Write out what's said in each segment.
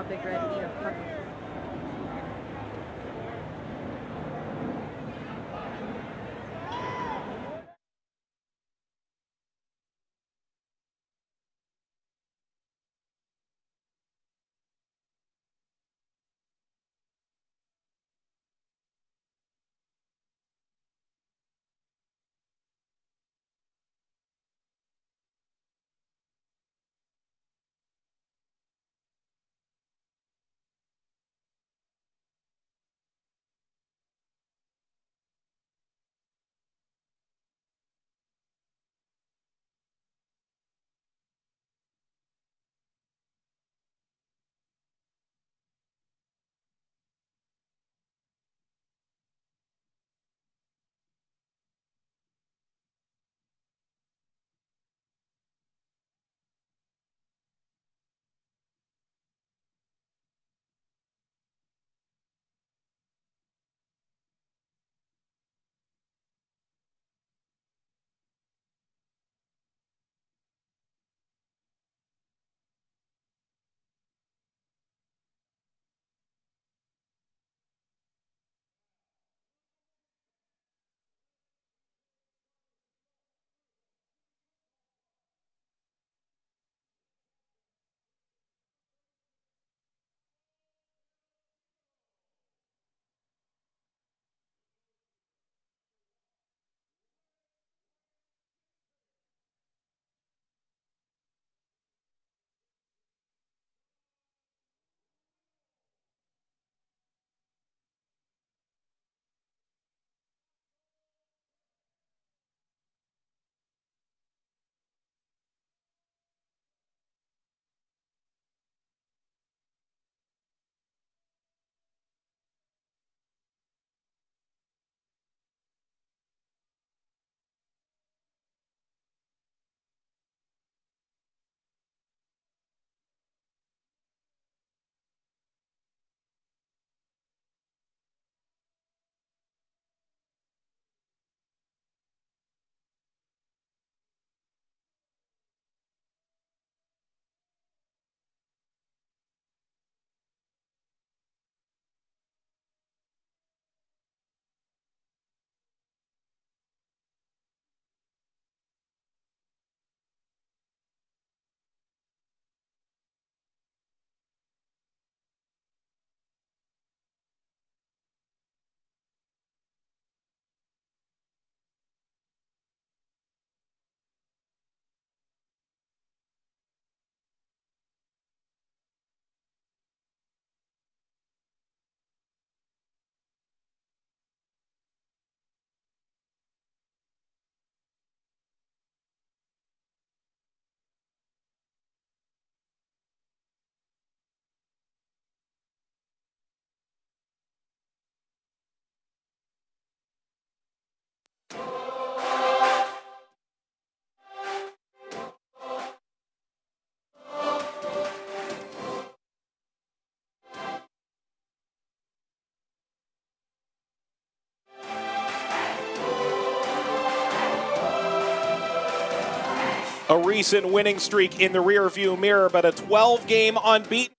big red eat a puppy. A recent winning streak in the rearview mirror, but a 12-game unbeaten.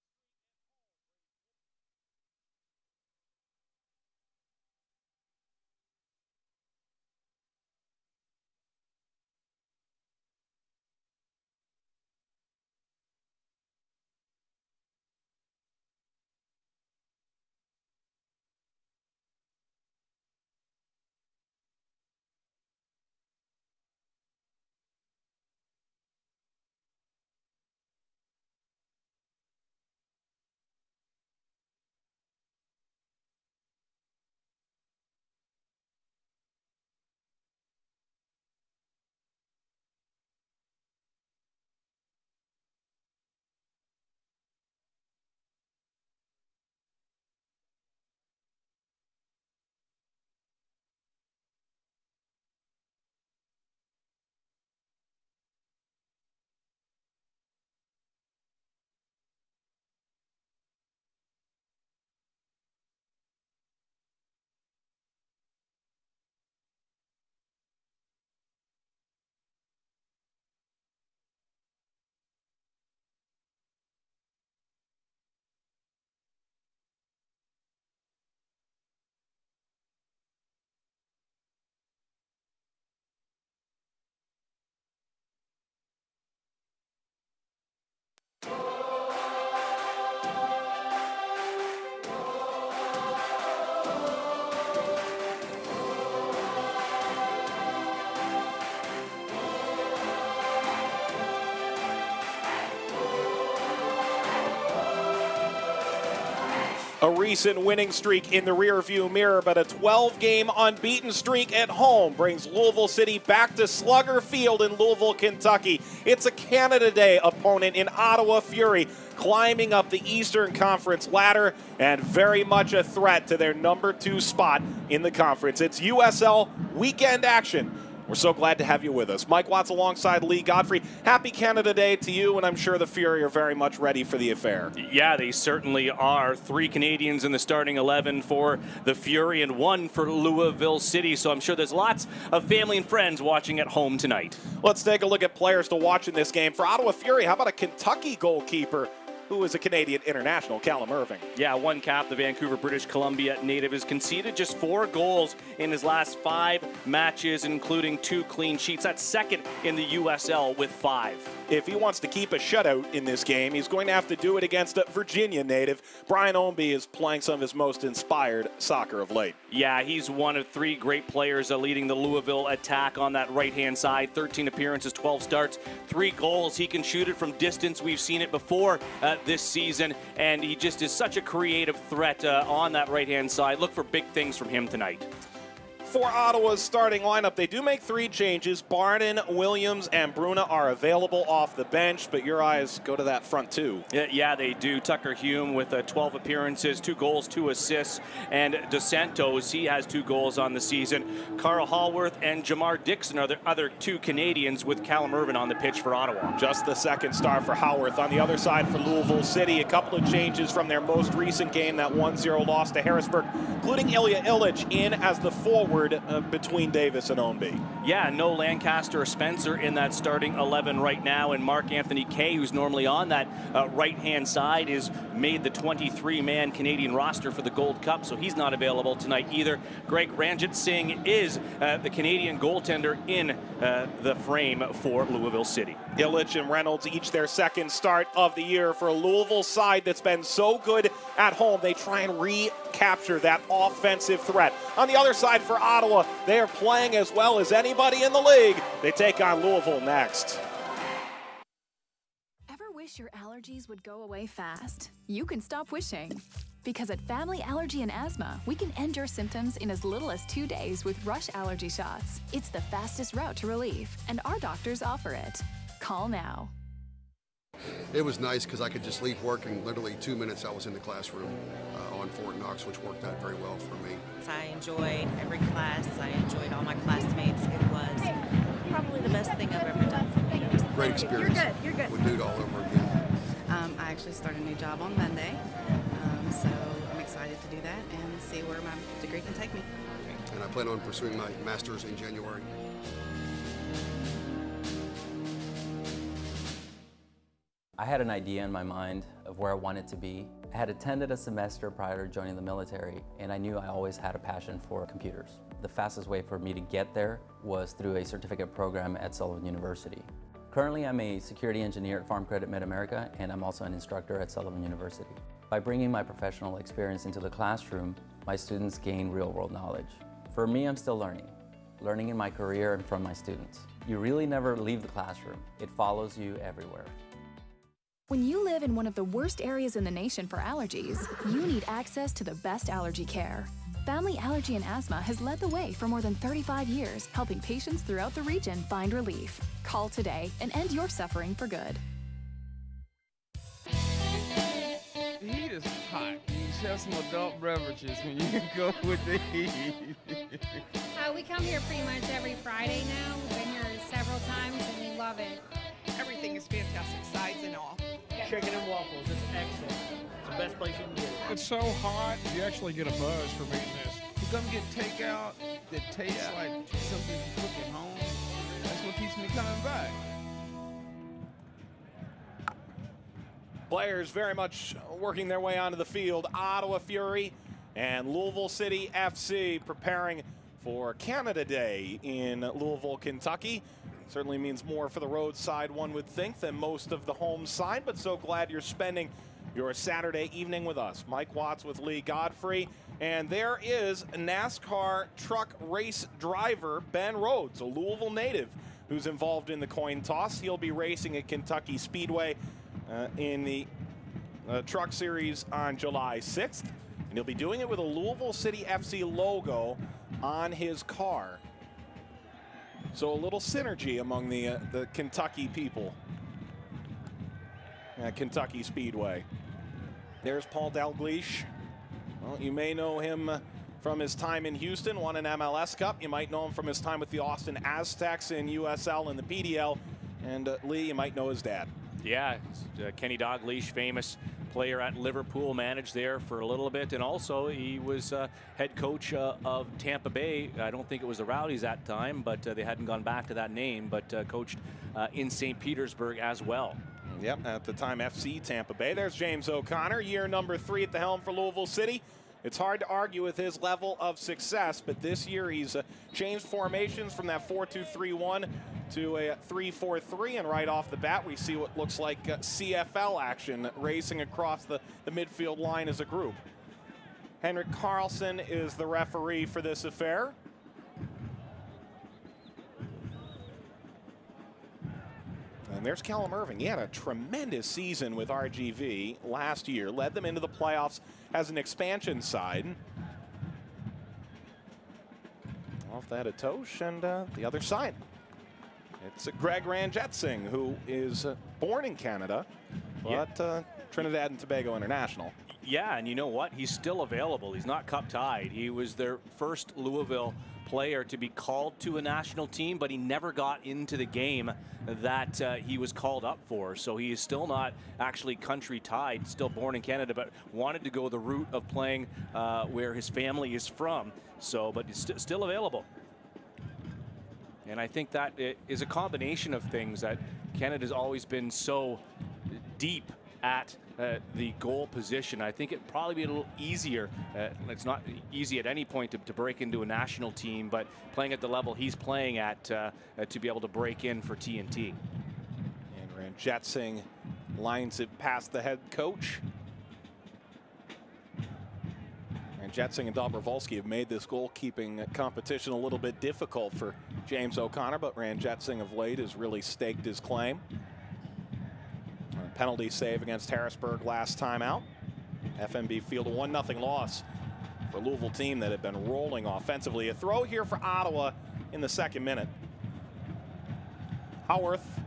A recent winning streak in the rearview mirror, but a 12-game unbeaten streak at home brings Louisville City back to Slugger Field in Louisville, Kentucky. It's a Canada Day opponent in Ottawa Fury, climbing up the Eastern Conference ladder and very much a threat to their number 2 spot in the conference. It's USL weekend action. We're so glad to have you with us. Mike Watts alongside Lee Godfrey. Happy Canada Day to you, and I'm sure the Fury are very much ready for the affair. Yeah, they certainly are. 3 Canadians in the starting 11 for the Fury and 1 for Louisville City, so I'm sure there's lots of family and friends watching at home tonight. Let's take a look at players to watch in this game. For Ottawa Fury, how about a Kentucky goalkeeper who is a Canadian international, Callum Irving? Yeah, 1 cap. The Vancouver, British Columbia native has conceded just 4 goals in his last 5 matches, including 2 clean sheets. That's second in the USL with 5. If he wants to keep a shutout in this game, he's going to have to do it against a Virginia native. Brian Ownby is playing some of his most inspired soccer of late. Yeah, he's one of 3 great players leading the Louisville attack on that right-hand side. 13 appearances, 12 starts, 3 goals. He can shoot it from distance. We've seen it before this season, and he just is such a creative threat on that right-hand side. Look for big things from him tonight. For Ottawa's starting lineup, they do make 3 changes. Barden, Williams, and Bruna are available off the bench, but your eyes go to that front 2. Yeah, they do. Tucker Hume with 12 appearances, 2 goals, 2 assists, and DeSantos, he has 2 goals on the season. Carl Hallworth and Jamar Dixon are the other 2 Canadians with Callum Irving on the pitch for Ottawa. Just the second star for Hallworth. On the other side for Louisville City, a couple of changes from their most recent game, that 1-0 loss to Harrisburg, including Ilya Illich in as the forward between Davis and Ownby. Yeah, no Lancaster or Spencer in that starting 11 right now, and Mark Anthony Kay, who's normally on that right-hand side, is made the 23-man Canadian roster for the Gold Cup, so he's not available tonight either. Greg Ranjit Singh is the Canadian goaltender in the frame for Louisville City. Illich and Reynolds each their second start of the year for a Louisville side that's been so good at home. They try and recapture that offensive threat. On the other side for Ottawa, they are playing as well as anybody in the league. They take on Louisville next. Ever wish your allergies would go away fast? You can stop wishing. Because at Family Allergy and Asthma, we can end your symptoms in as little as 2 days with Rush Allergy Shots. It's the fastest route to relief, and our doctors offer it. Call now. It was nice because I could just leave work and literally 2 minutes I was in the classroom on Fort Knox, which worked out very well for me. I enjoyed every class. I enjoyed all my classmates. It was probably the best thing I've ever done for me. It was great experience. You're good. Would do it all over again. I actually start a new job on Monday, so I'm excited to do that and see where my degree can take me. And I plan on pursuing my master's in January. I had an idea in my mind of where I wanted to be. I had attended a semester prior to joining the military, and I knew I always had a passion for computers. The fastest way for me to get there was through a certificate program at Sullivan University. Currently, I'm a security engineer at Farm Credit Mid-America, and I'm also an instructor at Sullivan University. By bringing my professional experience into the classroom, my students gain real-world knowledge. For me, I'm still learning in my career and from my students. You really never leave the classroom. It follows you everywhere. When you live in one of the worst areas in the nation for allergies, you need access to the best allergy care. Family Allergy and Asthma has led the way for more than 35 years, helping patients throughout the region find relief. Call today and end your suffering for good. The heat is hot. You should have some adult beverages when you go with the heat. We come here pretty much every Friday now. We've been here several times and we love it. Everything is fantastic, sides and all. Chicken and waffles, it's excellent. It's the best place you can get it. It's so hot, you actually get a buzz from eating this. You come get takeout that tastes like something you cook at home. That's what keeps me coming back. Players very much working their way onto the field. Ottawa Fury and Louisville City FC preparing for Canada Day in Louisville, Kentucky. Certainly means more for the roadside, one would think, than most of the home side, but so glad you're spending your Saturday evening with us. Mike Watts with Lee Godfrey, and there is NASCAR truck race driver Ben Rhodes, a Louisville native, who's involved in the coin toss. He'll be racing at Kentucky Speedway in the Truck Series on July 6th. And he'll be doing it with a Louisville City FC logo on his car. So a little synergy among the Kentucky people at Kentucky Speedway. There's Paul Dalglish. Well, you may know him from his time in Houston, won an MLS Cup. You might know him from his time with the Austin Aztecs in USL and the PDL. And Lee, you might know his dad. Yeah, Kenny Dalglish, famous player at Liverpool, managed there for a little bit, and also he was head coach of Tampa Bay. I don't think it was the Rowdies at the time, but they hadn't gone back to that name, but coached in St. Petersburg as well. Yep, at the time FC Tampa Bay. There's James O'Connor, year number 3 at the helm for Louisville City. It's hard to argue with his level of success, but this year he's changed formations from that 4-2-3-1 to a 3-4-3, and right off the bat we see what looks like CFL action racing across the midfield line as a group. Henrik Carlson is the referee for this affair. And there's Callum Irving. He had a tremendous season with RGV last year, led them into the playoffs as an expansion side. Off that Atosh, and the other side. It's Greg Ranjetsingh, who is born in Canada, but Trinidad and Tobago international. Yeah, and you know what? He's still available. He's not cup tied. He was their first Louisville player to be called to a national team, but he never got into the game that he was called up for. So he is still not actually country tied, still born in Canada, but wanted to go the route of playing where his family is from. So, but he's still available. And I think that it is a combination of things that Canada's always been so deep at the goal position. I think it'd probably be a little easier. It's not easy at any point to break into a national team, but playing at the level he's playing at to be able to break in for TNT. And Ranjetsingh lines it past the head coach. Ranjetsingh and Dobrovolsky have made this goalkeeping competition a little bit difficult for James O'Connor, but Ranjetsingh of late has really staked his claim. Penalty save against Harrisburg last time out. FMB Field, a 1-0 loss for a Louisville team that had been rolling offensively. A throw here for Ottawa in the 2nd minute. Howarth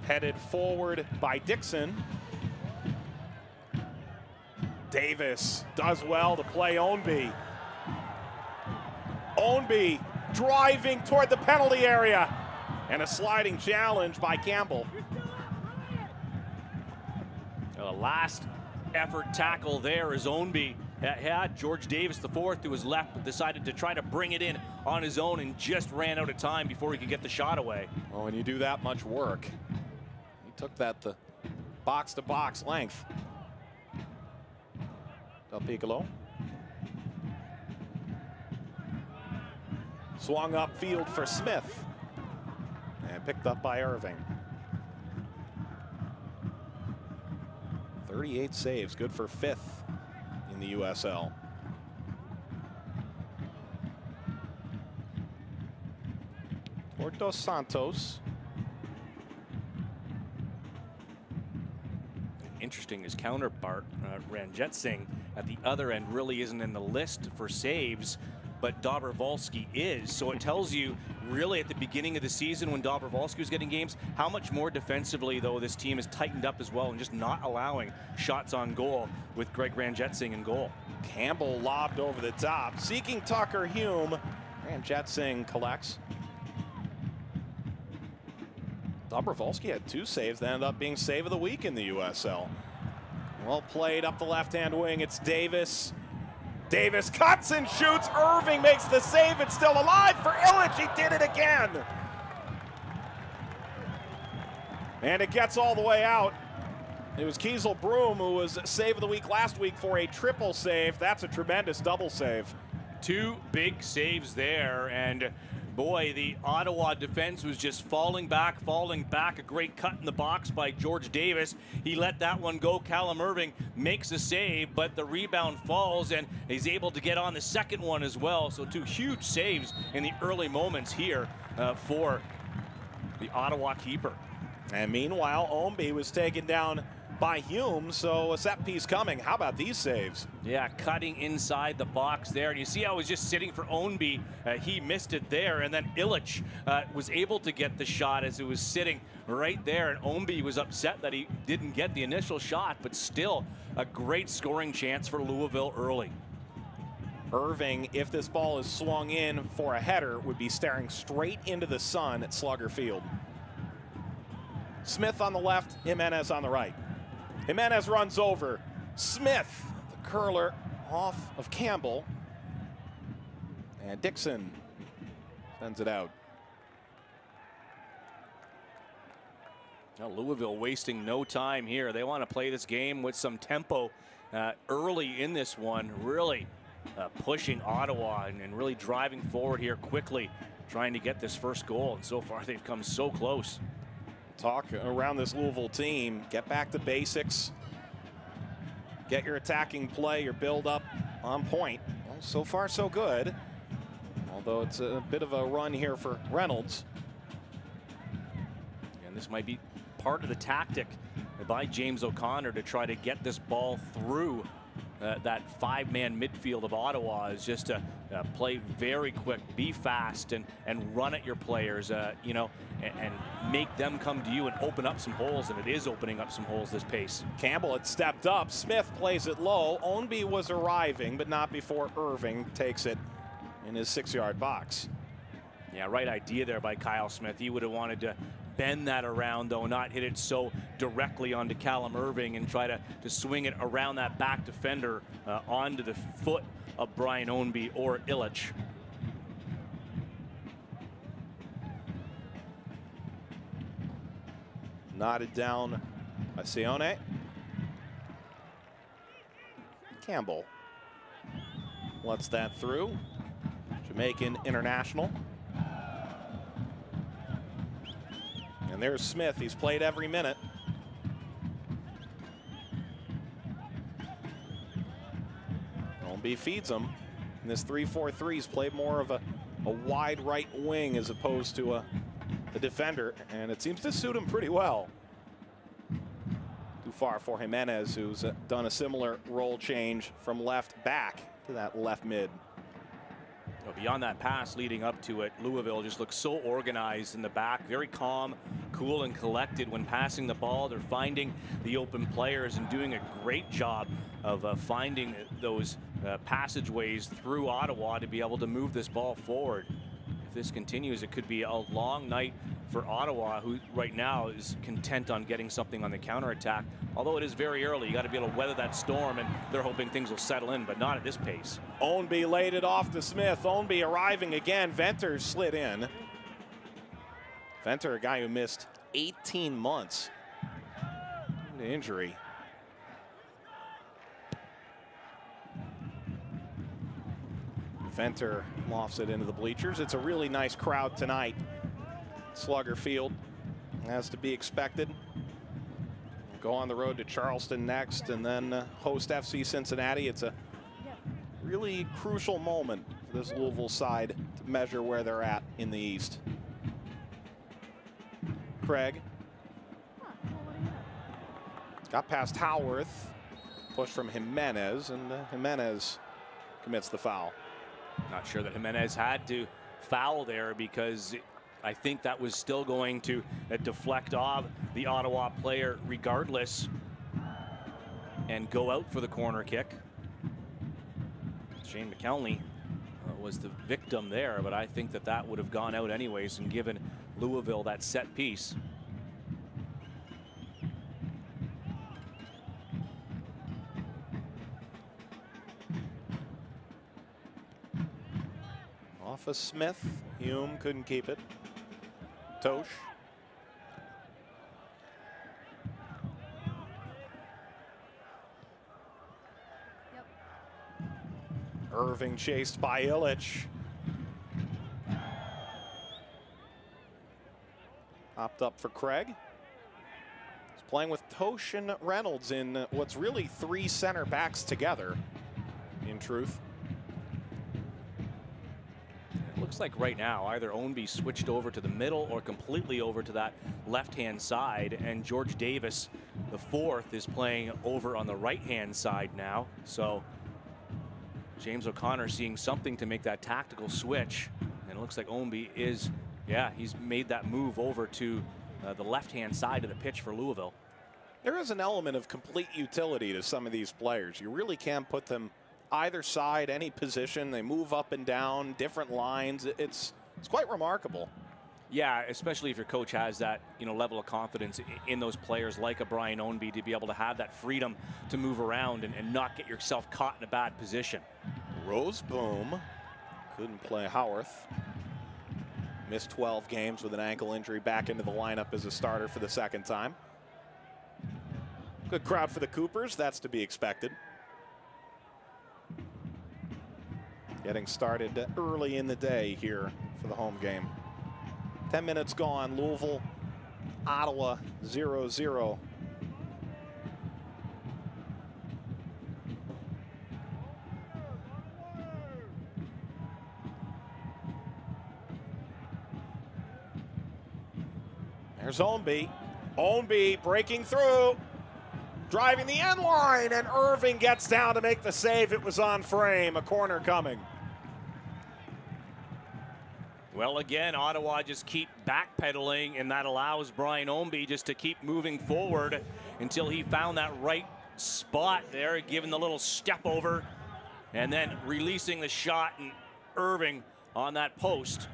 headed forward by Dixon. Davis does well to play Ownby. Ownby driving toward the penalty area. And a sliding challenge by Campbell. A last effort tackle there is Ownby. Had George Davis IV to his left, but decided to try to bring it in on his own and just ran out of time before he could get the shot away. Well, when you do that much work, he took that the box-to-box length. Del Piccolo. Swung upfield for Smith. And picked up by Irving. 38 saves, good for 5th in the USL. Dos Santos. Interesting, his counterpart, Ranjetsingh, at the other end really isn't in the list for saves, but Dobrovolsky is. So it tells you really at the beginning of the season when Dobrovolsky was getting games, how much more defensively, though, this team has tightened up as well and just not allowing shots on goal with Greg Ranjetsingh in goal. Campbell lobbed over the top, seeking Tucker Hume. Ranjetsingh collects. Dobrovolsky had 2 saves that ended up being save of the week in the USL. Well played up the left-hand wing. It's Davis. Davis cuts and shoots. Irving makes the save. It's still alive for Illich. He did it again. And it gets all the way out. It was Kiesel Broom who was save of the week last week for a triple save. That's a tremendous double save. 2 big saves there, and boy, the Ottawa defense was just falling back. A great cut in the box by George Davis. He let that one go. Callum Irving makes a save, but the rebound falls, and he's able to get on the second one as well. So 2 huge saves in the early moments here for the Ottawa keeper. And meanwhile, Ownby was taken down by Hume, so a set piece coming. How about these saves? Yeah, cutting inside the box there. And you see how it was just sitting for Ownby. He missed it there. And then Illich was able to get the shot as it was sitting right there. And Ownby was upset that he didn't get the initial shot, but still a great scoring chance for Louisville early. Irving, if this ball is swung in for a header, would be staring straight into the sun at Slugger Field. Smith on the left, Jimenez on the right. Jimenez runs over. Smith, the curler, off of Campbell. And Dixon sends it out. Now Louisville wasting no time here. They want to play this game with some tempo early in this one. Really pushing Ottawa and really driving forward here quickly, trying to get this first goal. And so far they've come so close. Talk around this Louisville team. Get back to basics. Get your attacking play, your build-up on point. Well, so far, so good. Although it's a bit of a run here for Reynolds. And this might be part of the tactic by James O'Connor to try to get this ball through that five-man midfield of Ottawa, is just to play very quick, be fast, and run at your players, you know, and make them come to you and open up some holes. And it is opening up some holes, this pace. Campbell had stepped up. Smith plays it low. Ownby was arriving, but not before Irving takes it in his 6-yard box. Yeah, right idea there by Kyle Smith. He would have wanted to bend that around, though, not hit it so directly onto Callum Irving and try to swing it around that back defender onto the foot of Brian Ownby or Illich. Nodded down by Sione. Campbell lets that through. Jamaican international. And there's Smith. He's played every minute. Ownby feeds him. And this 3-4-3's played more of a wide right wing as opposed to a defender. And it seems to suit him pretty well. Too far for Jimenez, who's done a similar role change from left back to that left mid. Well, beyond that pass leading up to it, Louisville just looks so organized in the back, very calm, cool, and collected when passing the ball. They're finding the open players and doing a great job of finding those passageways through Ottawa to be able to move this ball forward. If this continues, it could be a long night for Ottawa, who right now is content on getting something on the counterattack. Although it is very early, you got to be able to weather that storm, and they're hoping things will settle in, but not at this pace. Ownby laid it off to Smith. Ownby arriving again. Venter slid in. Venter, a guy who missed 18 months due to injury. Venter lofts it into the bleachers. It's a really nice crowd tonight. Slugger Field, as to be expected. Go on the road to Charleston next and then host FC Cincinnati. It's a really crucial moment for this Louisville side to measure where they're at in the East. Craig got past Howarth, push from Jimenez, and Jimenez commits the foul. Not sure that Jimenez had to foul there, because I think that was still going to deflect off the Ottawa player regardless and go out for the corner kick. Shane McElney was the victim there, but I think that that would have gone out anyways and given Louisville that set piece. Off of Smith. Hume couldn't keep it. Tosh. Yep. Irving chased by Illich. Popped up for Craig. He's playing with Tosh and Reynolds in what's really 3 center backs together, in truth. looks like right now either Ownby switched over to the middle or completely over to that left-hand side, and George Davis, the fourth, is playing over on the right-hand side now. So James O'Connor seeing something to make that tactical switch, and it looks like Ownby is, yeah, he's made that move over to the left-hand side of the pitch for Louisville. There is an element of complete utility to some of these players. You really can't put them either side, any position. They move up and down, different lines. It's quite remarkable. Yeah, especially if your coach has that, you know, level of confidence in those players like a Brian Ownby, to be able to have that freedom to move around and not get yourself caught in a bad position. Roseboom couldn't play. Howarth missed 12 games with an ankle injury, back into the lineup as a starter for the second time. Good crowd for the Coopers, that's to be expected. Getting started early in the day here for the home game. 10 minutes gone, Louisville, Ottawa 0-0. There's Ownby. Ownby breaking through, driving the end line, and Irving gets down to make the save. It was on frame, a corner coming. Well, again, Ottawa just keep backpedaling, and that allows Brian Ownby just to keep moving forward until he found that right spot there, giving the little step over, and then releasing the shot, and Irving on that post.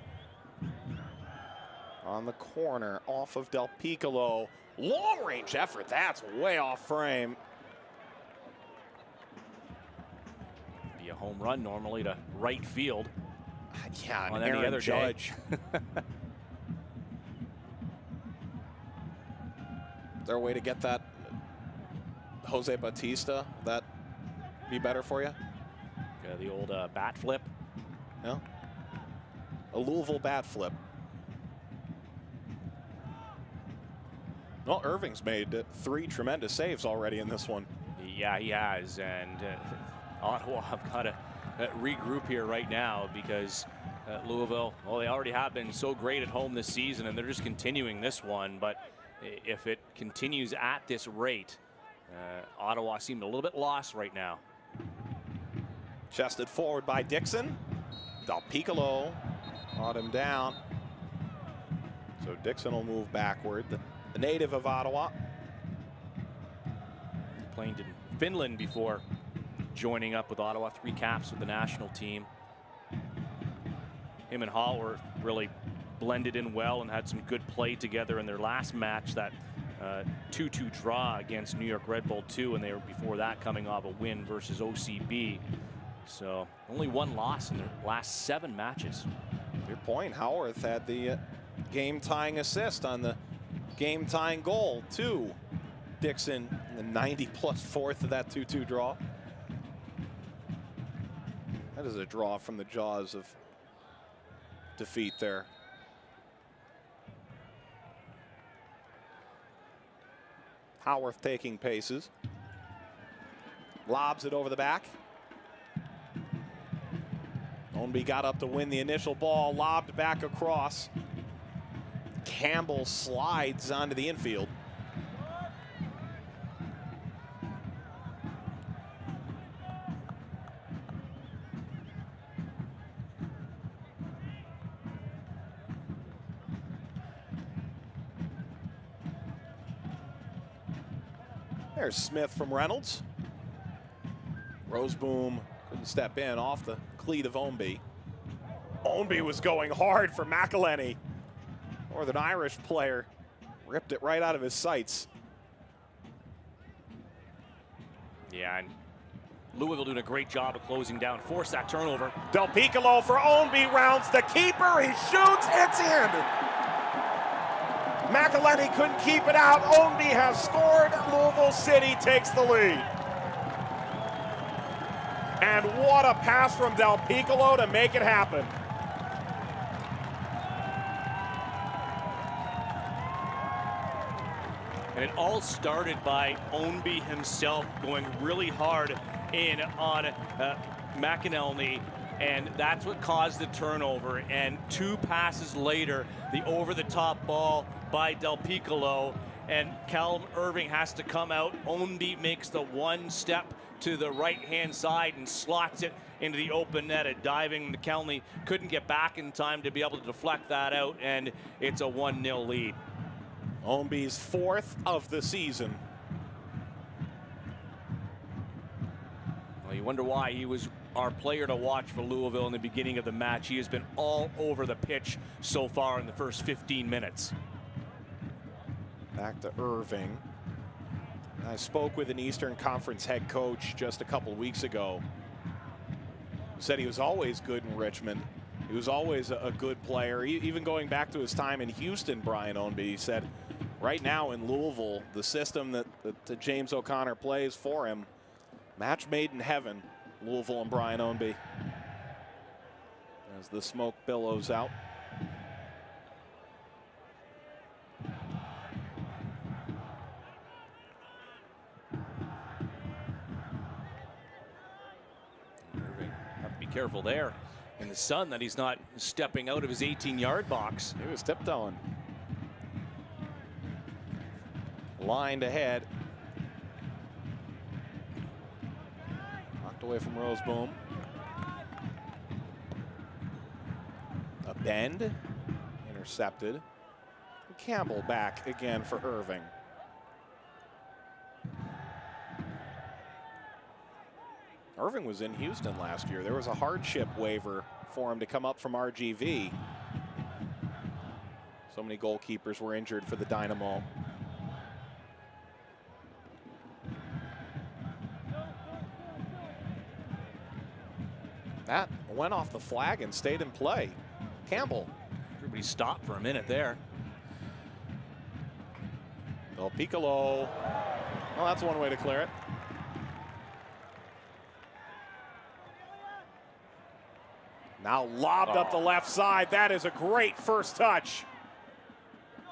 On the corner, off of Del Piccolo. Long-range effort, that's way off frame. Be a home run normally to right field. Yeah, on Aaron any other Judge. Is there a way to get that Jose Bautista? Would that be better for you? The old bat flip. No. A Louisville bat flip. Well, Irving's made 3 tremendous saves already in this one. Yeah, he has, and Ottawa have got to regroup here right now, because Louisville, well, they already have been so great at home this season, and they're just continuing this one. But if it continues at this rate, Ottawa seemed a little bit lost right now. Chested forward by Dixon. Del Piccolo brought him down. So Dixon will move backward. The native of Ottawa. Playing in Finland before joining up with Ottawa, 3 caps with the national team. Him and Hallworth really blended in well and had some good play together in their last match, that 2-2 draw against New York Red Bull 2, and they were before that coming off a win versus OCB. So only 1 loss in their last 7 matches. Good point. Howarth had the game-tying assist on the game-tying goal to Dixon, the 90+ fourth of that 2-2 draw. That is a draw from the jaws of defeat there. Howarth taking paces. Lobs it over the back. Ownby got up to win the initial ball, lobbed back across. Campbell slides onto the infield. There's Smith from Reynolds. Roseboom couldn't step in off the cleat of Ownby. Ownby was going hard for McElhenney. Northern Irish player ripped it right out of his sights. Yeah, and Louisville doing a great job of closing down, force that turnover. Del Piccolo for Ownby, rounds the keeper, he shoots, it's in. McElhenney couldn't keep it out. Ownby has scored. Louisville City takes the lead. And what a pass from Del Piccolo to make it happen. And it all started by Ownby himself going really hard in on McElhenney, and that's what caused the turnover. And 2 passes later, the over-the-top ball by Del Piccolo, and Callum Irving has to come out. Ownby makes the 1 step to the right-hand side and slots it into the open net. A diving McKelney couldn't get back in time to be able to deflect that out, and it's a 1-0 lead. Ownby's 4th of the season. Well, you wonder why he was our player to watch for Louisville in the beginning of the match. He has been all over the pitch so far in the first 15 minutes. Back to Irving. I spoke with an Eastern Conference head coach just a couple weeks ago. Said he was always good in Richmond. He was always a good player. Even going back to his time in Houston, Brian Ownby, he said right now in Louisville, the system that James O'Connor plays for him, match made in heaven, Louisville and Brian Ownby. As the smoke billows out. Careful there in the sun that he's not stepping out of his 18-yard box. He was tiptoeing. Lined ahead. Knocked away from Roseboom. A bend. Intercepted. Campbell back again for Irving. Irving was in Houston last year. There was a hardship waiver for him to come up from RGV. So many goalkeepers were injured for the Dynamo. That went off the flag and stayed in play. Campbell. Everybody stopped for a minute there. Del Piccolo. Well, that's one way to clear it. Now lobbed up the left side. That is a great first touch.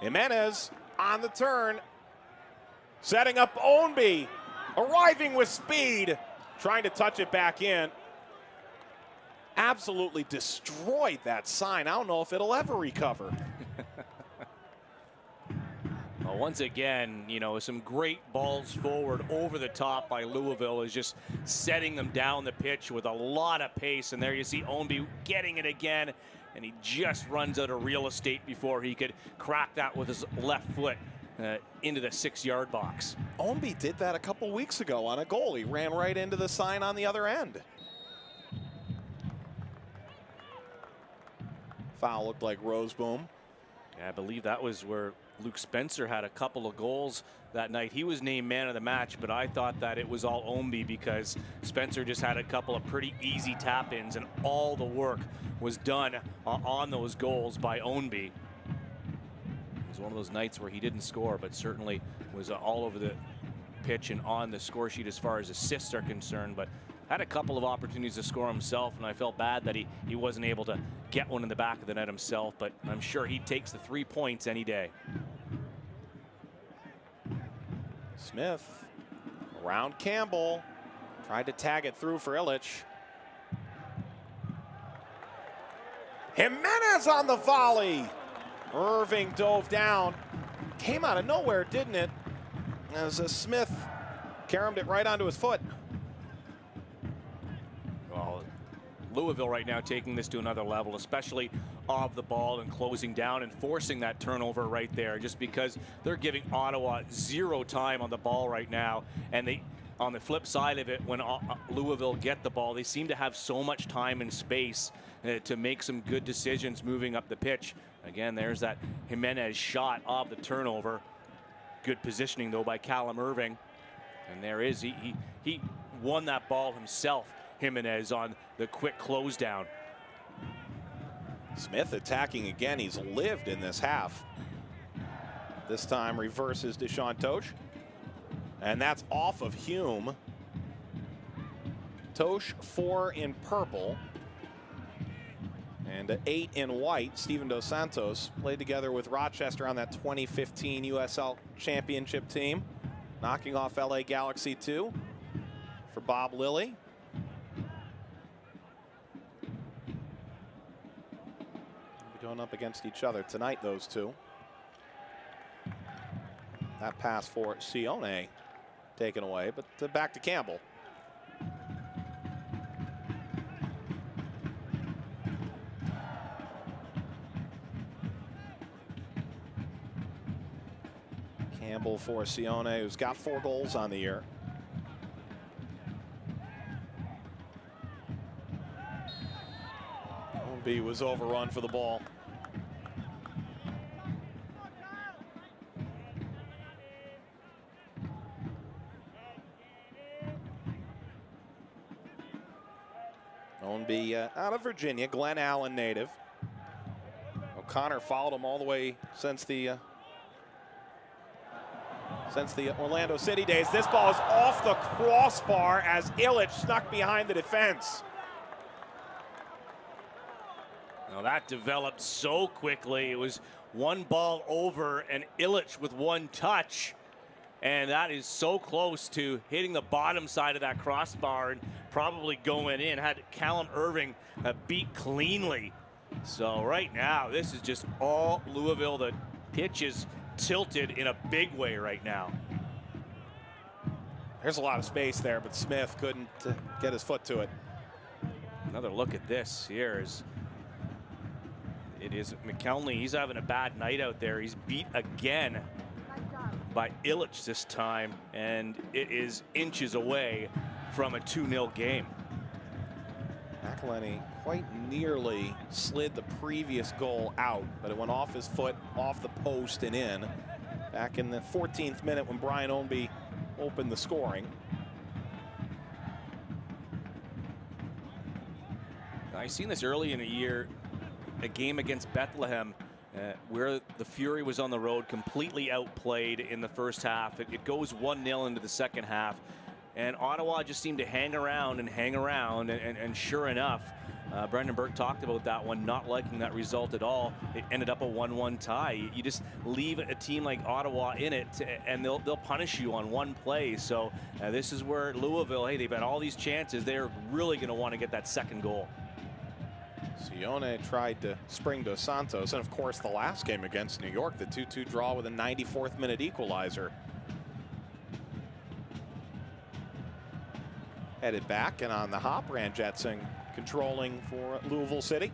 Jimenez on the turn. Setting up Ownby. Arriving with speed. Trying to touch it back in. Absolutely destroyed that sign. I don't know if it'll ever recover. Well, once again, you know, some great balls forward over the top by Louisville is just setting them down the pitch with a lot of pace. And there you see Ownby getting it again, and he just runs out of real estate before he could crack that with his left foot into the 6-yard box. Ownby did that a couple weeks ago on a goal. He ran right into the sign on the other end. Foul looked like Roseboom. Yeah, I believe that was where Luke Spencer had a couple of goals that night. He was named man of the match, but I thought that it was all Ownby because Spencer just had a couple of pretty easy tap-ins, and all the work was done on those goals by Ownby. It was one of those nights where he didn't score, but certainly was all over the pitch and on the score sheet as far as assists are concerned, but had a couple of opportunities to score himself, and I felt bad that he wasn't able to get one in the back of the net himself, but I'm sure he takes the 3 points any day. Smith around Campbell. Tried to tag it through for Illich. Jimenez on the volley. Irving dove down. Came out of nowhere, didn't it? As Smith caromed it right onto his foot. Well, Louisville right now taking this to another level, especially off the ball and closing down and forcing that turnover right there, just because they're giving Ottawa zero time on the ball right now. And they, on the flip side of it, when Louisville get the ball, they seem to have so much time and space to make some good decisions moving up the pitch. Again, there's that Jimenez shot off the turnover. Good positioning though by Callum Irving. And there is, he won that ball himself, Jimenez, on the quick close down. Smith attacking again. He's lived in this half. This time reverses Deshaun Tosh. And that's off of Hume. Tosh 4 in purple. And 8 in white. Steven Dos Santos played together with Rochester on that 2015 USL Championship team. Knocking off LA Galaxy 2 for Bob Lilly. going up against each other tonight, those two. That pass for Sione taken away, but back to Campbell. Campbell for Sione, who's got 4 goals on the year. Ownby was overrun for the ball. Ownby out of Virginia, Glen Allen native. O'Connor followed him all the way since the Orlando City days. This ball is off the crossbar as Illich snuck behind the defense. Now that developed so quickly. It was one ball over and Illich with one touch. And that is so close to hitting the bottom side of that crossbar and probably going in. Had Callum Irving beat cleanly. So right now, this is just all Louisville. The pitch is tilted in a big way right now. There's a lot of space there, but Smith couldn't get his foot to it. Another look at this here is it is McKelney. He's having a bad night out there. He's beat again by Illich this time, and it is inches away from a 2-0 game. McElhenney quite nearly slid the previous goal out, but it went off his foot, off the post and in. Back in the 14th minute when Brian Ownby opened the scoring. I seen this early in the year, a game against Bethlehem, where the Fury was on the road, completely outplayed in the first half. It goes 1-0 into the second half, and Ottawa just seemed to hang around, and sure enough, Brendan Burke talked about that one, not liking that result at all. It ended up a 1-1 tie. You just leave a team like Ottawa in it, and they'll punish you on one play. So this is where Louisville, hey, they've had all these chances. They're really going to want to get that second goal. Sione tried to spring Dos Santos, and of course the last game against New York, the 2-2 draw with a 94th minute equalizer. Headed back and on the hop, Rand Jetsing controlling for Louisville City.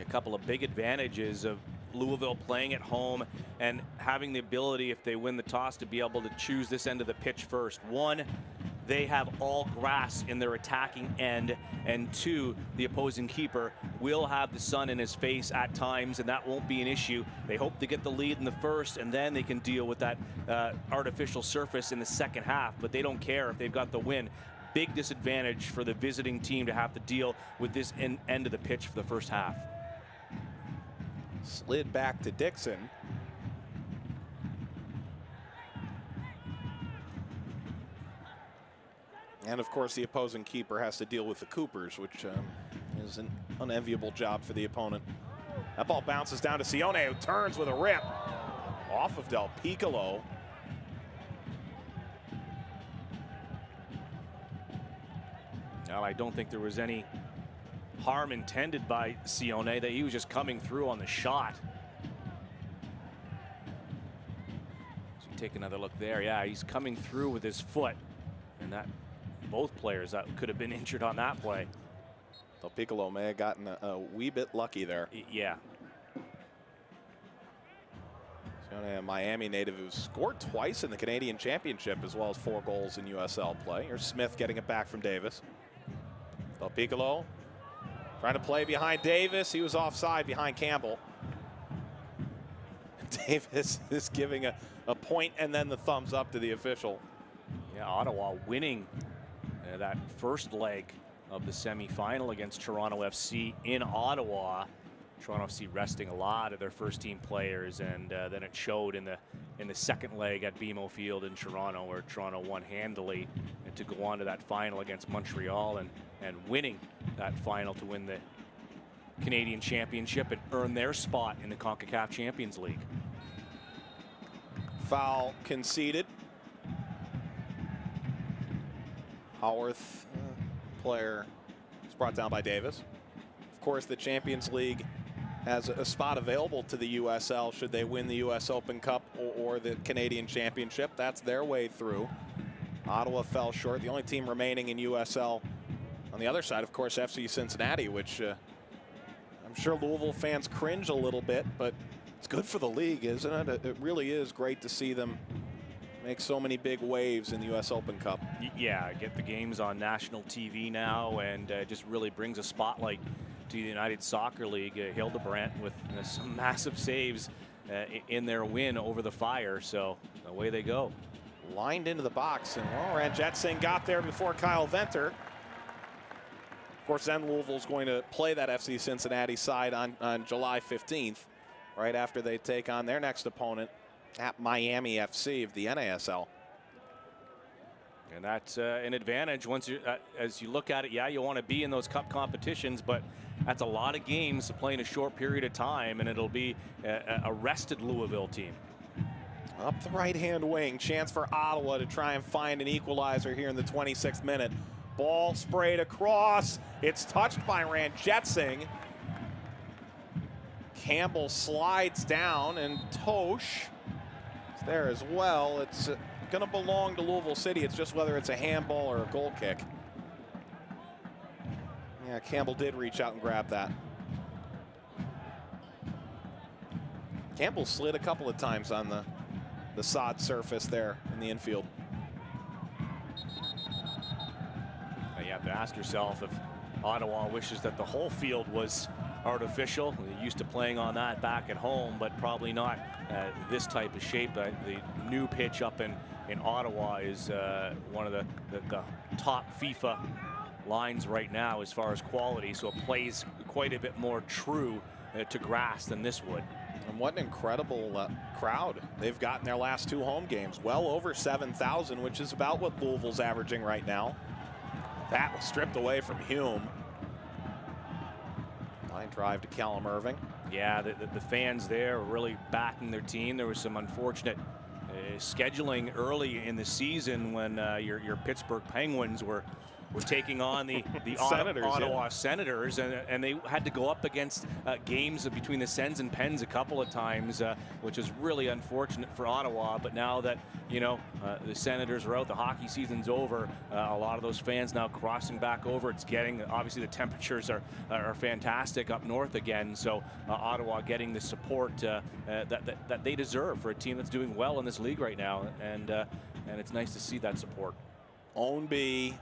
A couple of big advantages of Louisville playing at home and having the ability, if they win the toss, to be able to choose this end of the pitch first. One, they have all grass in their attacking end, and two, the opposing keeper will have the sun in his face at times, and that won't be an issue. They hope to get the lead in the first, and then they can deal with that artificial surface in the second half, but they don't care if they've got the win. Big disadvantage for the visiting team to have to deal with this end of the pitch for the first half. Slid back to Dixon. And of course the opposing keeper has to deal with the Coopers, which is an unenviable job for the opponent. That ball bounces down to Sione, who turns with a rip off of Del Piccolo. Well, I don't think there was any harm intended by Sione, that he was just coming through on the shot. So you take another look there. Yeah, he's coming through with his foot, and that both players that could have been injured on that play. Del Piccolo may have gotten a wee bit lucky there. Yeah. Sione, a Miami native who scored twice in the Canadian Championship, as well as 4 goals in USL play. Here's Smith getting it back from Davis. Del Piccolo trying to play behind Davis. He was offside behind Campbell. Davis is giving a point and then the thumbs up to the official. Yeah, Ottawa winning that first leg of the semifinal against Toronto FC in Ottawa. Toronto FC resting a lot of their first team players, and then it showed in the second leg at BMO Field in Toronto, where Toronto won handily and to go on to that final against Montreal and winning that final to win the Canadian Championship and earn their spot in the CONCACAF Champions League. Foul conceded. Howarth, player, is brought down by Davis. Of course, the Champions League has a spot available to the USL should they win the US Open Cup or the Canadian Championship. That's their way through. Ottawa fell short. The only team remaining in USL on the other side, of course, FC Cincinnati, which I'm sure Louisville fans cringe a little bit, but it's good for the league, isn't it? It really is great to see them make so many big waves in the US Open Cup. Yeah, get the games on national TV now, and just really brings a spotlight to the United Soccer League. Hildebrandt with some massive saves in their win over the Fire, so away they go. Lined into the box, and Ranjit Singh got there before Kyle Venter. Of course, then Louisville's going to play that FC Cincinnati side on July 15th, right after they take on their next opponent at Miami FC of the NASL. And that's an advantage once you, as you look at it. Yeah, you want to be in those cup competitions, but that's a lot of games to play in a short period of time, and it'll be a rested Louisville team. Up the right-hand wing, chance for Ottawa to try and find an equalizer here in the 26th minute. Ball sprayed across. It's touched by Ranjit Singh. Campbell slides down, and Tosh is there as well. It's going to belong to Louisville City. It's just whether it's a handball or a goal kick. Yeah, Campbell did reach out and grab that. Campbell slid a couple of times on the sod surface there in the infield. You have to ask yourself if Ottawa wishes that the whole field was artificial. They're used to playing on that back at home, but probably not this type of shape. The new pitch up in Ottawa is one of the top FIFA lines right now as far as quality, so it plays quite a bit more true to grass than this would. And what an incredible crowd they've got in their last two home games. Well over 7,000, which is about what Louisville's averaging right now. That was stripped away from Hume. Line drive to Callum Irving. Yeah, the fans there are really backing their team. There was some unfortunate scheduling early in the season when your Pittsburgh Penguins were taking on the Senators, Ottawa Senators, and they had to go up against games between the Sens and Pens a couple of times, which is really unfortunate for Ottawa. But now that the Senators are out, the hockey season's over, a lot of those fans now crossing back over. It's getting, obviously the temperatures are fantastic up north again, so Ottawa getting the support that they deserve for a team that's doing well in this league right now, and it's nice to see that support. Ownby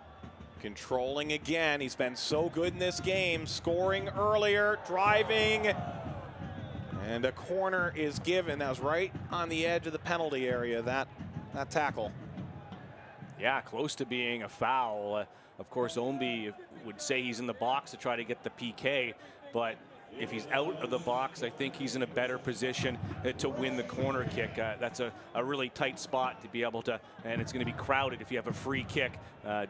controlling again. He's been so good in this game, scoring earlier, driving, and a corner is given. That was right on the edge of the penalty area, that tackle. Yeah, close to being a foul. Of course, Ownby would say he's in the box to try to get the PK, but if he's out of the box, I think he's in a better position to win the corner kick. That's a really tight spot to be able to, and it's going to be crowded if you have a free kick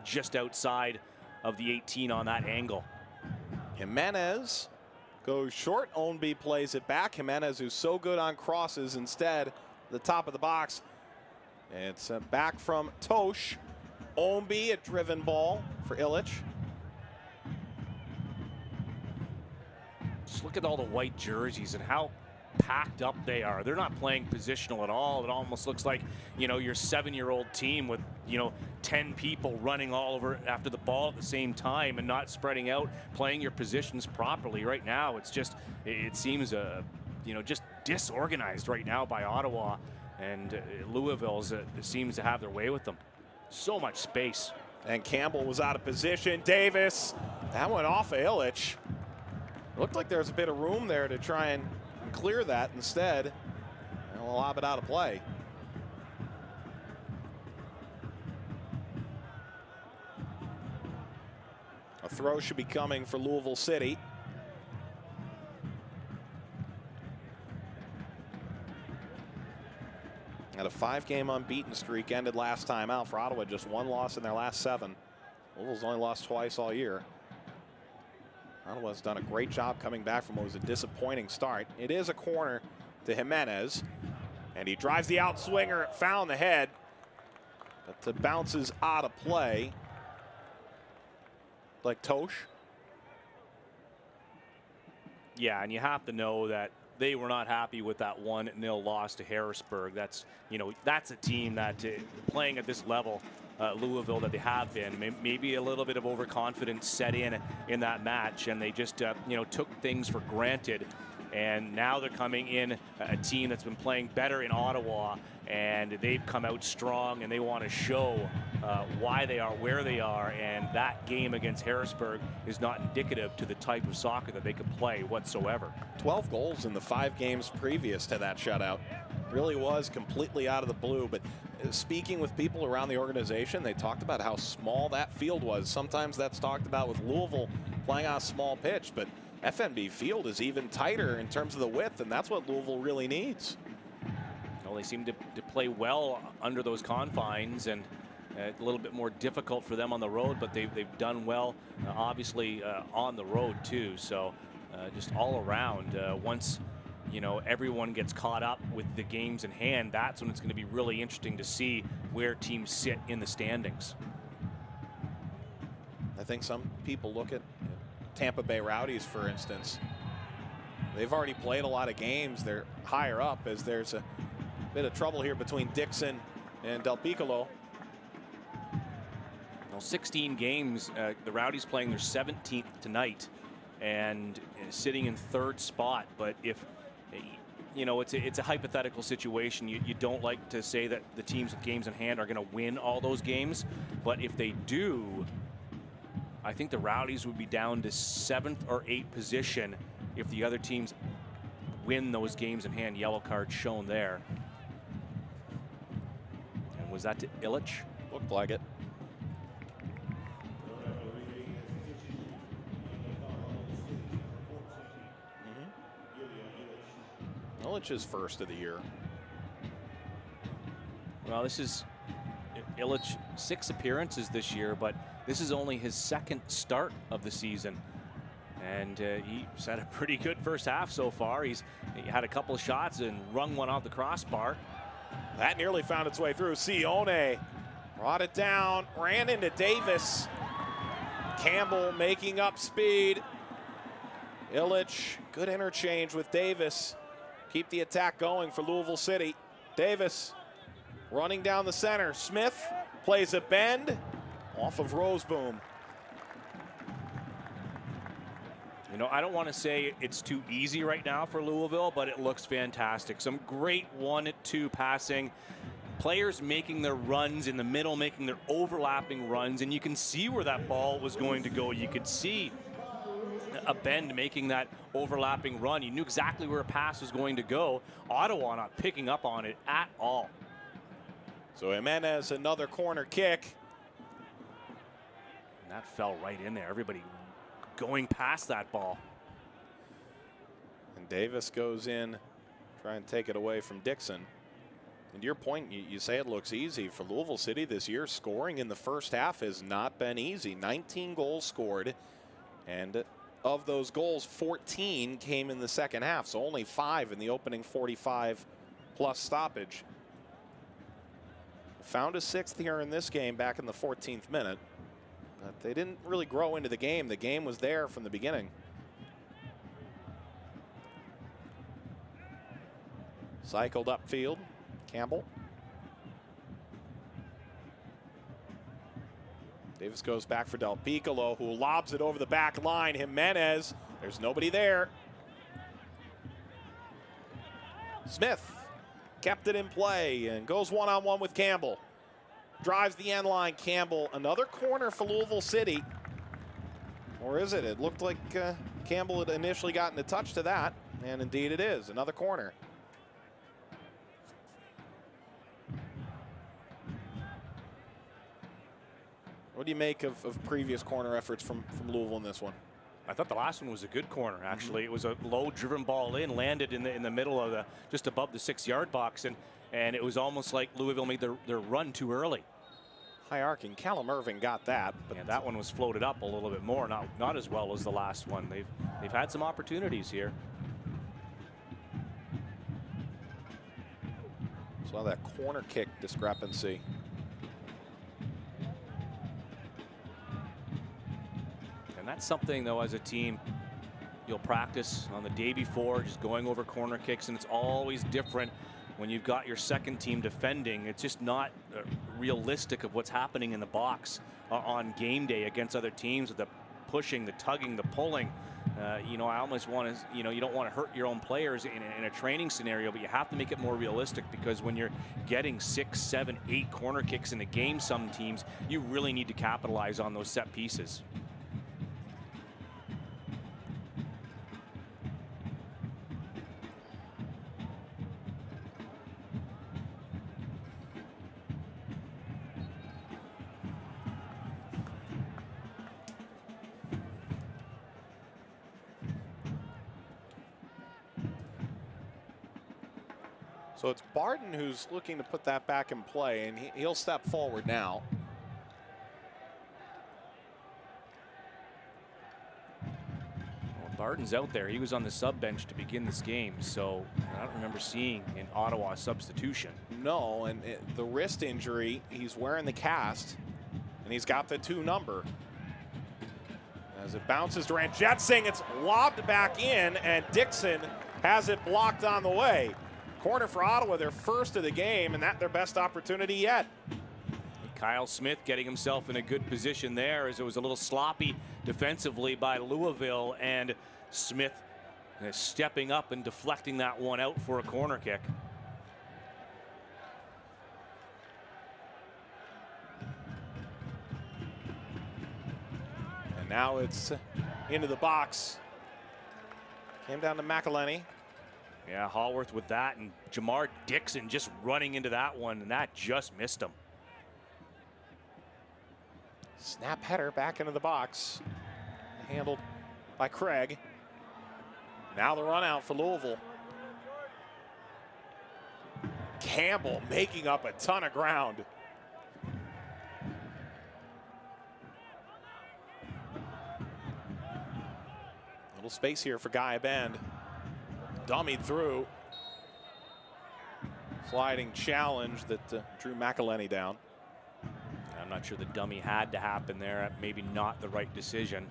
just outside of the 18 on that angle. Jimenez goes short. Ownby plays it back. Jimenez, who's so good on crosses, instead the top of the box. It's back from Tosh. Ownby, a driven ball for Illich. Just look at all the white jerseys and how packed up they are. They're not playing positional at all. It almost looks like, your 7-year-old team with, 10 people running all over after the ball at the same time and not spreading out, playing your positions properly. Right now, it's just, it seems, just disorganized right now by Ottawa, and Louisville seems to have their way with them. So much space. And Campbell was out of position. Davis, that went off of Illich. Looked like there was a bit of room there to try and clear that. Instead, they'll lob it out of play. A throw should be coming for Louisville City. Had a 5-game unbeaten streak ended last time out for Ottawa. Just one loss in their last 7. Louisville's only lost twice all year. Ottawa's done a great job coming back from what was a disappointing start. It is a corner to Jimenez, and he drives the outswinger, found the head, but bounces out of play. Like Tosh. Yeah, and you have to know that they were not happy with that 1-0 loss to Harrisburg. That's, you know, that's a team that playing at this level, Louisville, that they have been, maybe a little bit of overconfidence set in that match, and they just you know, took things for granted. And now they're coming in a team that's been playing better in Ottawa, and they've come out strong, and they want to show why they are where they are. And that game against Harrisburg is not indicative to the type of soccer that they can play whatsoever. 12 goals in the 5 games previous to that shutout. Really was completely out of the blue. But speaking with people around the organization, they talked about how small that field was. Sometimes that's talked about with Louisville playing on a small pitch, but FNB Field is even tighter in terms of the width, and that's what Louisville really needs. Well, they seem to play well under those confines, and a little bit more difficult for them on the road, but they've done well, obviously, on the road too. So just all around, once, you know, everyone gets caught up with the games in hand, that's when it's going to be really interesting to see where teams sit in the standings. I think some people look at Tampa Bay Rowdies, for instance. They've already played a lot of games. They're higher up, as there's a bit of trouble here between Dixon and Del Piccolo. Well, 16 games. The Rowdies playing their 17th tonight and sitting in 3rd spot. But if, you know, it's a hypothetical situation. You don't like to say that the teams with games in hand are going to win all those games. But if they do, I think the Rowdies would be down to 7th or 8th position if the other teams win those games in hand. Yellow card shown there. And was that to Illich? Looked like it. Illich's first of the year. Well, this is Illich, 6 appearances this year, but this is only his 2nd start of the season. And he's had a pretty good first half so far. He had a couple of shots and rung one off the crossbar. That nearly found its way through. Sione brought it down, ran into Davis. Campbell making up speed. Illich, good interchange with Davis. Keep the attack going for Louisville City. Davis running down the center. Smith plays a bend off of Roseboom. You know, I don't want to say it's too easy right now for Louisville, but it looks fantastic. Some great 1-2 passing. Players making their runs in the middle, making their overlapping runs, and you can see where that ball was going to go. You could see a bend making that overlapping run. You knew exactly where a pass was going to go. Ottawa not picking up on it at all. So Jimenez, another corner kick. And that fell right in there. Everybody going past that ball. And Davis goes in, try and take it away from Dixon. And to your point, you say it looks easy for Louisville City this year. Scoring in the first half has not been easy. 19 goals scored, and of those goals, 14 came in the second half, so only 5 in the opening 45 plus stoppage. Found a 6th here in this game back in the 14th minute, but they didn't really grow into the game. The game was there from the beginning. Cycled upfield, Campbell. Davis goes back for Del Piccolo, who lobs it over the back line. Jimenez, there's nobody there. Smith kept it in play and goes one-on-one with Campbell. Drives the end line. Campbell, another corner for Louisville City. Or is it? It looked like Campbell had initially gotten a touch to that, and indeed it is. Another corner. What do you make of previous corner efforts from Louisville in this one? I thought the last one was a good corner, actually. It was a low-driven ball in, landed in the middle of just above the 6-yard box, and it was almost like Louisville made their run too early. High arcing. Callum Irving got that, but yeah, that one was floated up a little bit more, not as well as the last one. They've had some opportunities here. Saw that corner kick discrepancy. And that's something, though, as a team, you'll practice on the day before, just going over corner kicks, and it's always different when you've got your second team defending. It's just not realistic of what's happening in the box on game day against other teams with the pushing, the tugging, the pulling. You know, I almost want to, you know, you don't want to hurt your own players in a training scenario, but you have to make it more realistic, because when you're getting 6, 7, 8 corner kicks in a game, some teams, you really need to capitalize on those set pieces. So it's Barton who's looking to put that back in play, and he'll step forward now. Well, Barton's out there. He was on the sub bench to begin this game, so I don't remember seeing an Ottawa substitution. No, and the wrist injury, he's wearing the cast, and he's got the 2 number. As it bounces, Durant jetsing, it's lobbed back in, and Dixon has it blocked on the way. Corner for Ottawa, their first of the game, and their best opportunity yet. Kyle Smith getting himself in a good position there, as it was a little sloppy defensively by Louisville, and Smith stepping up and deflecting that one out for a corner kick. And now it's into the box. Came down to McElhenney. Yeah, Hallworth with that, and Jamar Dixon just running into that one, and that just missed him. Snap header back into the box. Handled by Craig. Now the run out for Louisville. Campbell making up a ton of ground. Little space here for Guy Bend. Dummied through. Sliding challenge that drew McElhenney down. I'm not sure the dummy had to happen there. Maybe not the right decision.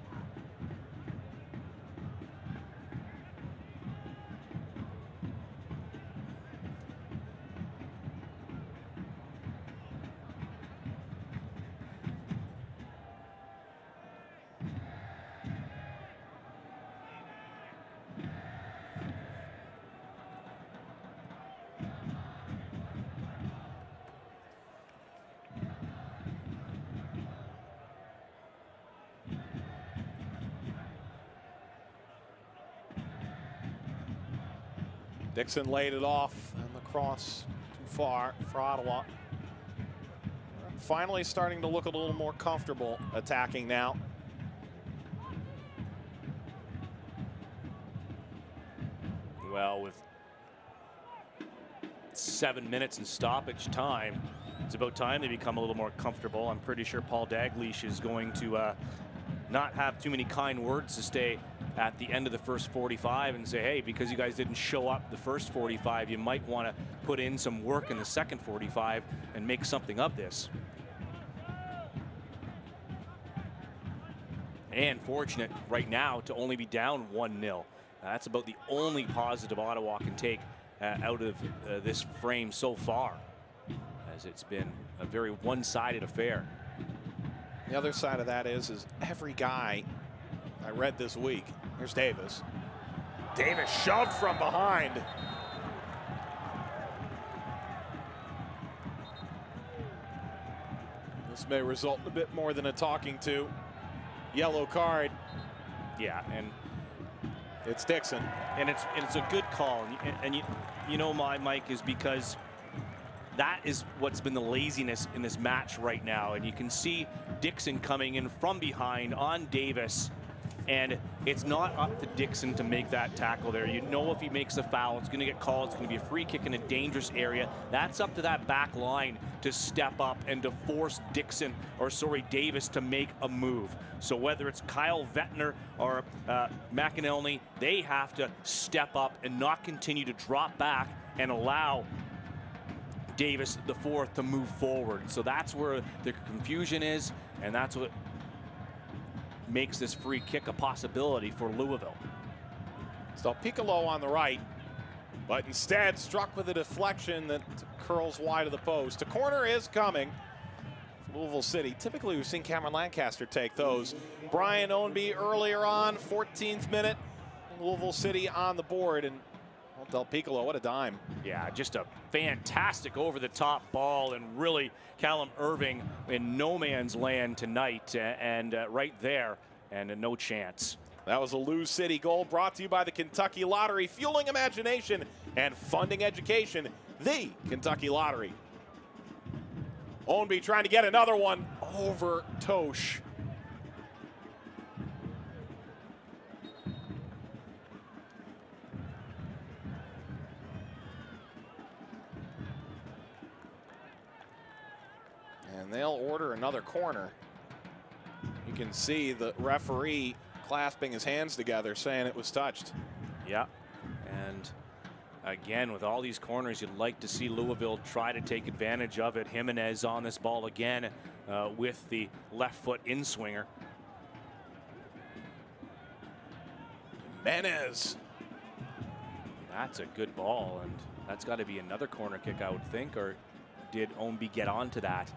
Dixon laid it off, and the cross too far for Ottawa. Finally starting to look a little more comfortable attacking now. Well, with 7 minutes in stoppage time, it's about time they become a little more comfortable. I'm pretty sure Paul Dalglish is going to not have too many kind words to stay at the end of the first 45 and say, hey, because you guys didn't show up the first 45, you might want to put in some work in the second 45 and make something of this. And fortunate right now to only be down 1-0. That's about the only positive Ottawa can take out of this frame so far, as it's been a very one-sided affair. The other side of that is every guy I read this week. Here's Davis. Davis shoved from behind. This may result in a bit more than a talking to. Yellow card. Yeah, and it's Dixon. And it's a good call. And you know, Mike, is because that is what's been the laziness in this match right now. And you can see Dixon coming in from behind on Davis. And it's not up to Dixon to make that tackle there. You know, if he makes a foul, it's going to get called. It's going to be a free kick in a dangerous area. That's up to that back line to step up and to force Davis to make a move. So whether it's Kyle Vettner or McElhenney, they have to step up and not continue to drop back and allow Davis the fourth to move forward. So that's where the confusion is, and that's what makes this free kick a possibility for Louisville. Del Piccolo on the right, but instead struck with a deflection that curls wide of the post. A corner is coming. Louisville City. Typically, we've seen Cameron Lancaster take those. Brian Ownby earlier on, 14th minute. Louisville City on the board, and well, Del Piccolo, what a dime. Yeah, just a fantastic over-the-top ball, and really Callum Irving in no man's land tonight, and right there, and no chance. That was a Lou City goal brought to you by the Kentucky Lottery, fueling imagination and funding education. The Kentucky Lottery. Ownby trying to get another one over Tosh. And they'll order another corner. You can see the referee clasping his hands together, saying it was touched. Yeah, and again, with all these corners, you'd like to see Louisville try to take advantage of it. Jimenez on this ball again with the left foot in swinger. Jimenez. That's a good ball, and that's got to be another corner kick, I would think, or did Ownby get onto that?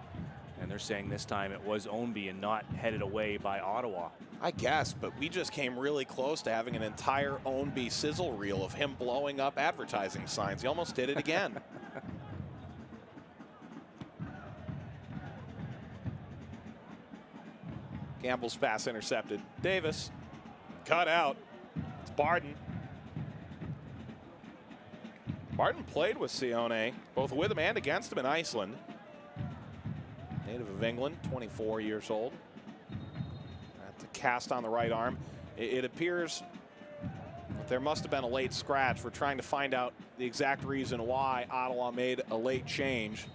And they're saying this time it was Ownby and not headed away by Ottawa. I guess, but we just came really close to having an entire Ownby sizzle reel of him blowing up advertising signs. He almost did it again. Campbell's pass intercepted. Davis cut out. It's Barden. Barden played with Sione, both with him and against him in Iceland. Native of England, 24 years old. That's a cast on the right arm. It appears that there must have been a late scratch. We're trying to find out the exact reason why Ottawa made a late change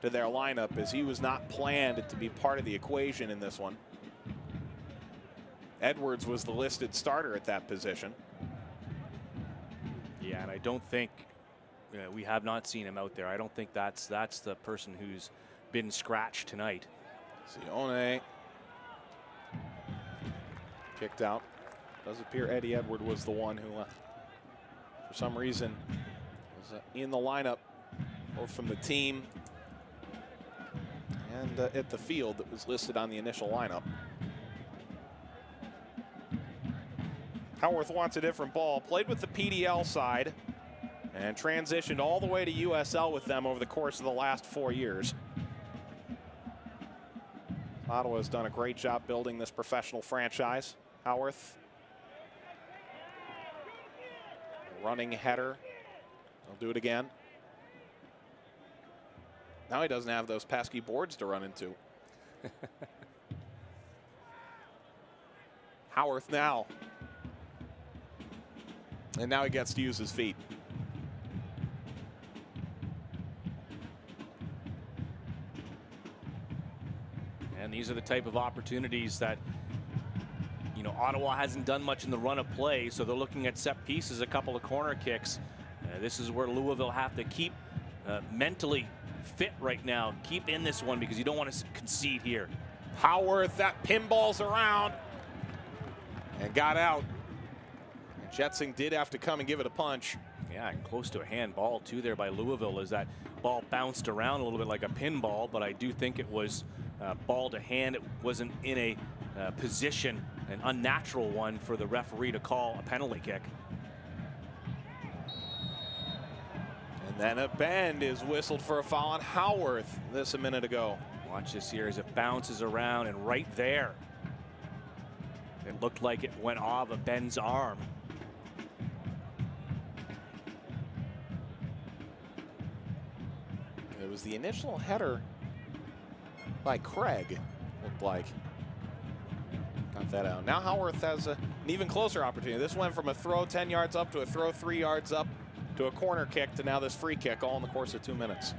to their lineup, as he was not planned to be part of the equation in this one. Edwards was the listed starter at that position. Yeah, and I don't think we have not seen him out there. I don't think that's the person who's been scratched tonight. Sione kicked out. Does appear Eddie Edward was the one who, for some reason, was in the lineup, both from the team and at the field that was listed on the initial lineup. Howarth wants a different ball. Played with the PDL side and transitioned all the way to USL with them over the course of the last 4 years. Ottawa has done a great job building this professional franchise. Howarth. Running header. He'll do it again. Now he doesn't have those pesky boards to run into. Howarth now. And now he gets to use his feet. And these are the type of opportunities that, you know, Ottawa hasn't done much in the run of play, so they're looking at set pieces, a couple of corner kicks. This is where Louisville have to keep mentally fit right now. Keep in this one because you don't want to concede here. Howarth, that pinballs around and got out. And Jetsing did have to come and give it a punch. Yeah, and close to a handball too there by Louisville as that ball bounced around a little bit like a pinball, but I do think it was ball to hand. It wasn't in a position, an unnatural one for the referee to call a penalty kick. And then a bend is whistled for a foul on Howarth this a minute ago. Watch this here as it bounces around, and right there, it looked like it went off of Ben's arm. It was the initial header by Craig, looked like. Got that out. Now Howarth has an even closer opportunity. This went from a throw 10 yards up to a throw 3 yards up to a corner kick to now this free kick, all in the course of 2 minutes.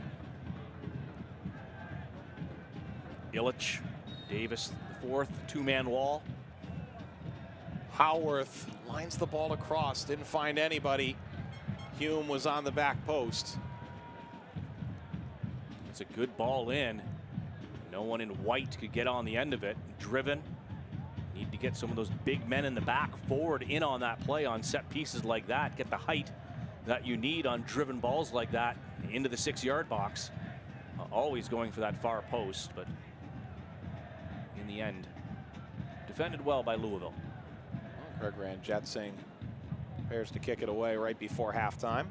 Illich, Davis, the fourth, two-man wall. Howarth lines the ball across, didn't find anybody. Hume was on the back post. It's a good ball in. No one in white could get on the end of it. Driven. Need to get some of those big men in the back forward in on that play on set pieces like that. Get the height that you need on driven balls like that into the 6-yard box. Always going for that far post, but in the end, defended well by Louisville. Craig Ranjetsingh prepares to kick it away right before halftime.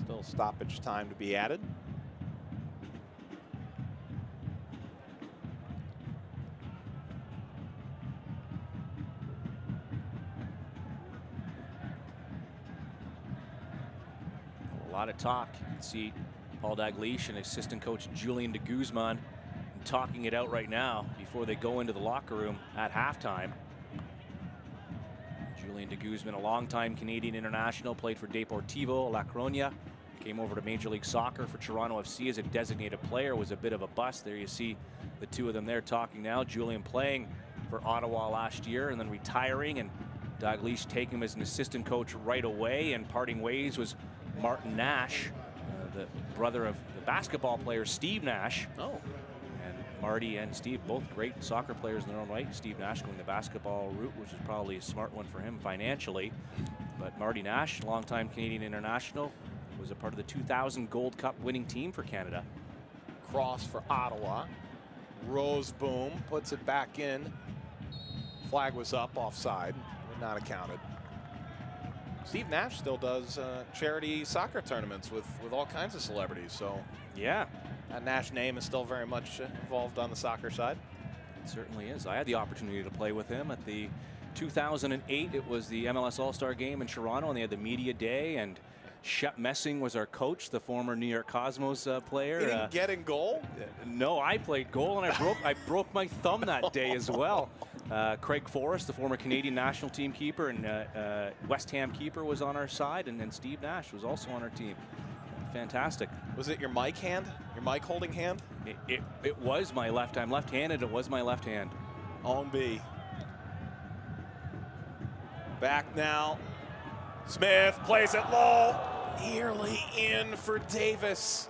Still stoppage time to be added. A lot of talk. You can see Paul Dalglish and assistant coach Julian de Guzman talking it out right now before they go into the locker room at halftime. Julian de Guzman, a longtime Canadian international, played for Deportivo La Coruña, came over to Major League Soccer for Toronto FC as a designated player, was a bit of a bust. There you see the two of them there talking now. Julian playing for Ottawa last year and then retiring, and Dalglish taking him as an assistant coach right away, and parting ways was Martin Nash, the brother of the basketball player Steve Nash. Oh. And Marty and Steve, both great soccer players in their own right. Steve Nash going the basketball route, which is probably a smart one for him financially. But Marty Nash, longtime Canadian international, was a part of the 2000 Gold Cup winning team for Canada. Cross for Ottawa. Roseboom puts it back in. Flag was up, offside, would not have counted. Steve Nash still does charity soccer tournaments with all kinds of celebrities. So yeah, that Nash name is still very much involved on the soccer side. It certainly is. I had the opportunity to play with him at the 2008. It was the MLS All-Star game in Toronto, and they had the media day, and Shep Messing was our coach, the former New York Cosmos player. He didn't get in goal? No, I played goal, and I broke my thumb that day as well. Craig Forrest, the former Canadian national team keeper and West Ham keeper, was on our side, and then Steve Nash was also on our team. Fantastic. Was it your mic hand? Your mic holding hand? It was my left. I'm left-handed. It was my left hand. On B. Back now. Smith plays it low. Nearly in for Davis.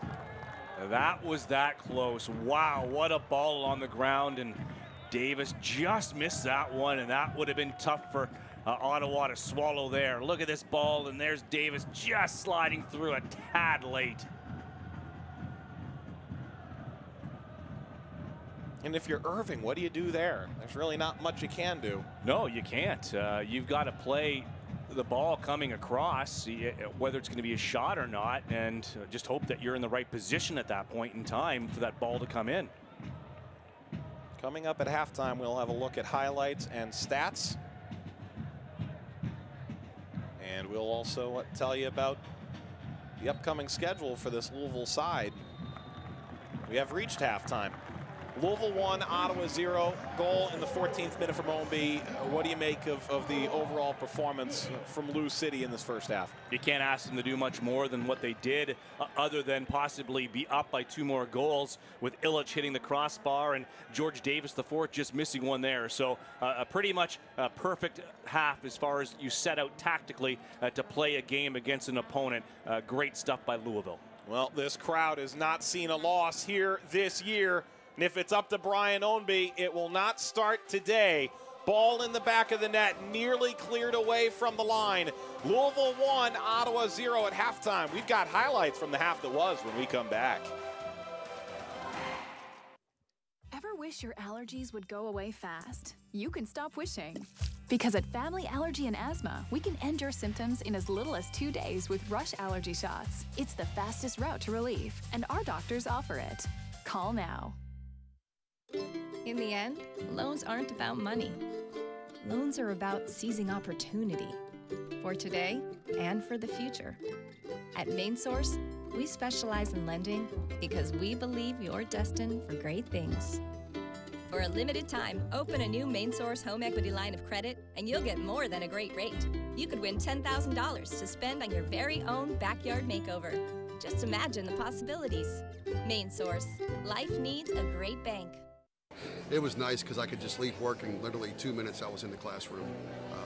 That was that close. Wow, what a ball on the ground, and Davis just missed that one, and that would have been tough for Ottawa to swallow there. Look at this ball, and there's Davis just sliding through a tad late. And if you're Irving, what do you do there? There's really not much you can do. No, you can't. You've got to play the ball coming across, whether it's going to be a shot or not, and just hope that you're in the right position at that point in time for that ball to come in. Coming up at halftime, we'll have a look at highlights and stats. And we'll also tell you about the upcoming schedule for this Louisville side. We have reached halftime. Louisville 1, Ottawa 0. Goal in the 14th minute from Ownby. What do you make of the overall performance from Lou City in this first half? You can't ask them to do much more than what they did, other than possibly be up by 2 more goals, with Illich hitting the crossbar and George Davis IV just missing one there. So a pretty much perfect half as far as you set out tactically to play a game against an opponent. Great stuff by Louisville. Well, this crowd has not seen a loss here this year. And if it's up to Brian Ownby, it will not start today. Ball in the back of the net, nearly cleared away from the line. Louisville 1, Ottawa 0 at halftime. We've got highlights from the half that was when we come back. Ever wish your allergies would go away fast? You can stop wishing. Because at Family Allergy and Asthma, we can end your symptoms in as little as 2 days with Rush Allergy Shots. It's the fastest route to relief, and our doctors offer it. Call now. In the end, loans aren't about money. Loans are about seizing opportunity for today and for the future. At MainSource, we specialize in lending because we believe you're destined for great things. For a limited time, open a new MainSource home equity line of credit and you'll get more than a great rate. You could win $10,000 to spend on your very own backyard makeover. Just imagine the possibilities. MainSource, life needs a great bank. It was nice because I could just leave work and literally 2 minutes I was in the classroom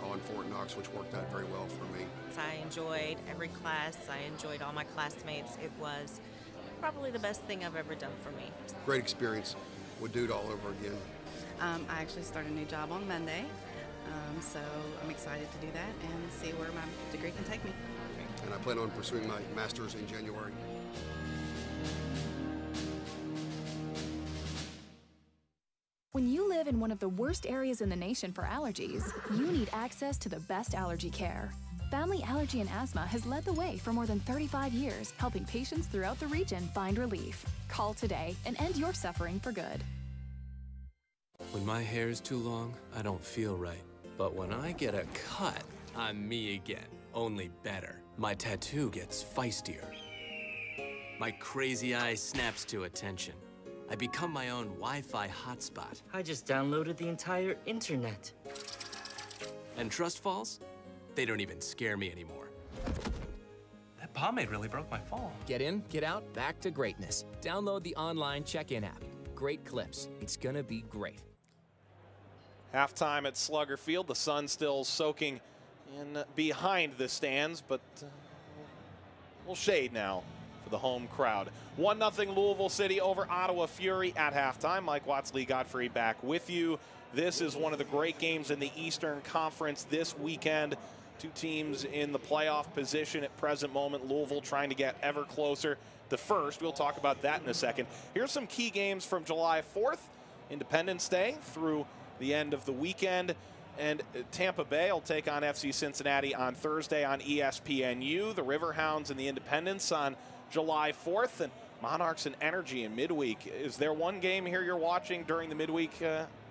on Fort Knox, which worked out very well for me. I enjoyed every class. I enjoyed all my classmates. It was probably the best thing I've ever done for me. Great experience. would do it all over again. I actually start a new job on Monday, so I'm excited to do that and see where my degree can take me. And I plan on pursuing my master's in January. When you live in one of the worst areas in the nation for allergies, you need access to the best allergy care. Family Allergy and Asthma has led the way for more than 35 years, helping patients throughout the region find relief. Call today and end your suffering for good. When my hair is too long, I don't feel right. But when I get a cut, I'm me again, only better. My tattoo gets feistier. My crazy eye snaps to attention. I become my own Wi-Fi hotspot. I just downloaded the entire internet. And trust falls? They don't even scare me anymore. That pomade really broke my fall. Get in, get out, back to greatness. Download the online check-in app. Great clips. It's gonna be great. Halftime at Slugger Field. The sun still soaking in behind the stands, but we'll shade now for the home crowd. 1-0 Louisville City over Ottawa Fury at halftime. Mike Watts, Lee Godfrey back with you. This is one of the great games in the Eastern Conference this weekend. Two teams in the playoff position at present moment. Louisville trying to get ever closer to first. We'll talk about that in a second. Here's some key games from July 4th, Independence Day, through the end of the weekend. And Tampa Bay will take on FC Cincinnati on Thursday on ESPNU. The Riverhounds and the Independents on July 4th. And Monarchs and Energy in midweek. Is there one game here you're watching during the midweek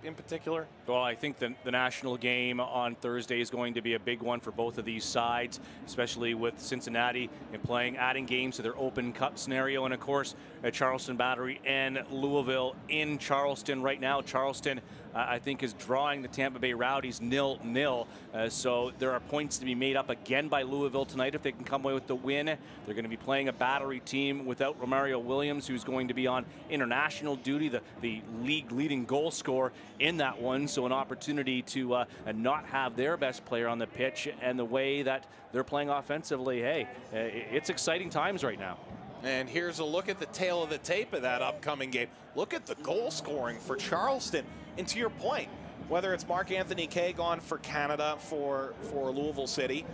in particular? Well, I think the national game on Thursday is going to be a big one for both of these sides, especially with Cincinnati and adding games to their Open Cup scenario. And of course, Charleston Battery and Louisville in Charleston right now. Charleston, I think, is drawing the Tampa Bay Rowdies 0-0. So there are points to be made up again by Louisville tonight if they can come away with the win. They're going to be playing a Battery team without Romario Williams, who's going to be on international duty, the league leading goal scorer in that one. So an opportunity to not have their best player on the pitch, and the way that they're playing offensively, hey, it's exciting times right now. And here's a look at the tail of the tape of that upcoming game. Look at the goal scoring for Charleston. And to your point, whether it's Mark-Anthony Kaye gone for Canada for Louisville City,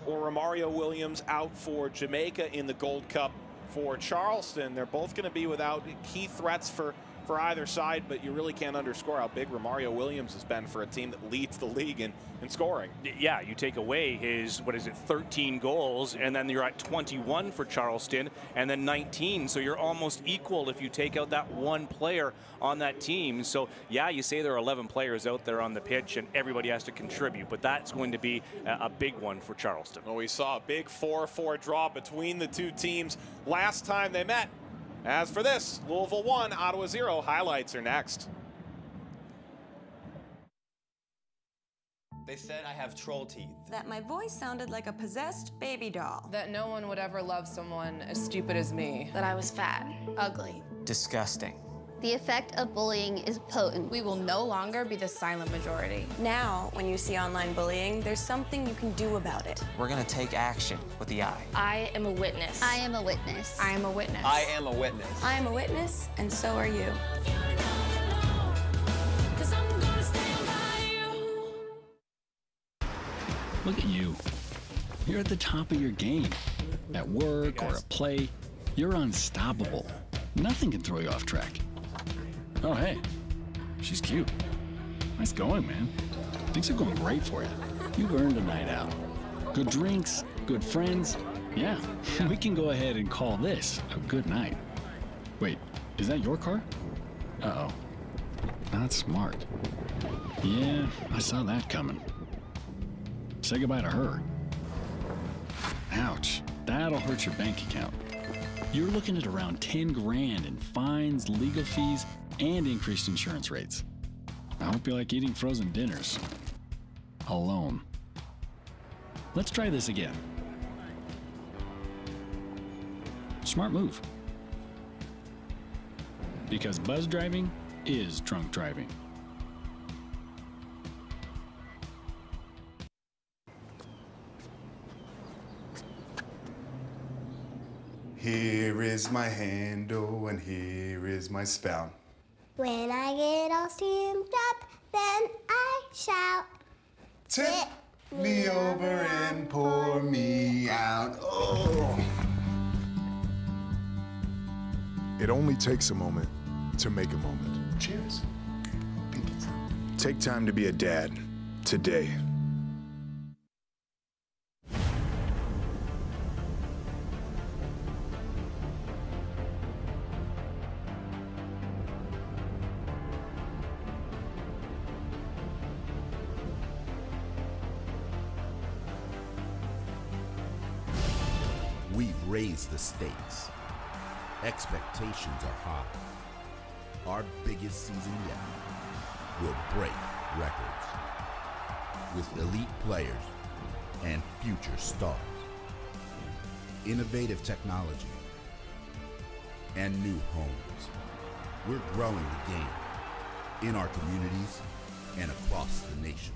or Romario Williams out for Jamaica in the Gold Cup for Charleston, they're both going to be without key threats for either side, but you really can't underscore how big Romario Williams has been for a team that leads the league in scoring. Yeah, you take away his, 13 goals, and then you're at 21 for Charleston, and then 19, so you're almost equal if you take out that one player on that team. So, yeah, you say there are 11 players out there on the pitch, and everybody has to contribute, but that's going to be a big one for Charleston. Well, we saw a big 4-4 draw between the two teams last time they met. As for this, Louisville 1, Ottawa 0. Highlights are next. They said I have troll teeth. That my voice sounded like a possessed baby doll. That no one would ever love someone as stupid as me. That I was fat, ugly. Disgusting. The effect of bullying is potent. We will no longer be the silent majority. Now, when you see online bullying, there's something you can do about it. We're gonna take action with the I. I am a witness. I am a witness. I am a witness. I am a witness. I am a witness, and so are you. Look at you. You're at the top of your game. At work or at play, you're unstoppable. Nothing can throw you off track. Oh, hey, she's cute. Nice going, man. Things are going great for you. You've earned a night out. Good drinks, good friends. Yeah, we can go ahead and call this a good night. Wait, is that your car? Uh-oh. Not smart. Yeah, I saw that coming. Say goodbye to her. Ouch, that'll hurt your bank account. You're looking at around 10 grand in fines, legal fees, and increased insurance rates. I hope you like eating frozen dinners. Alone. Let's try this again. Smart move. Because buzz driving is drunk driving. Here is my handle and here is my spout. When I get all steamed up, then I shout, tip me over and pour me out. Oh. It only takes a moment to make a moment. Cheers. Take time to be a dad today. We've raised the stakes. Expectations are high. Our biggest season yet will break records with elite players and future stars. Innovative technology and new homes. We're growing the game in our communities and across the nation.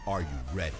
Are you ready?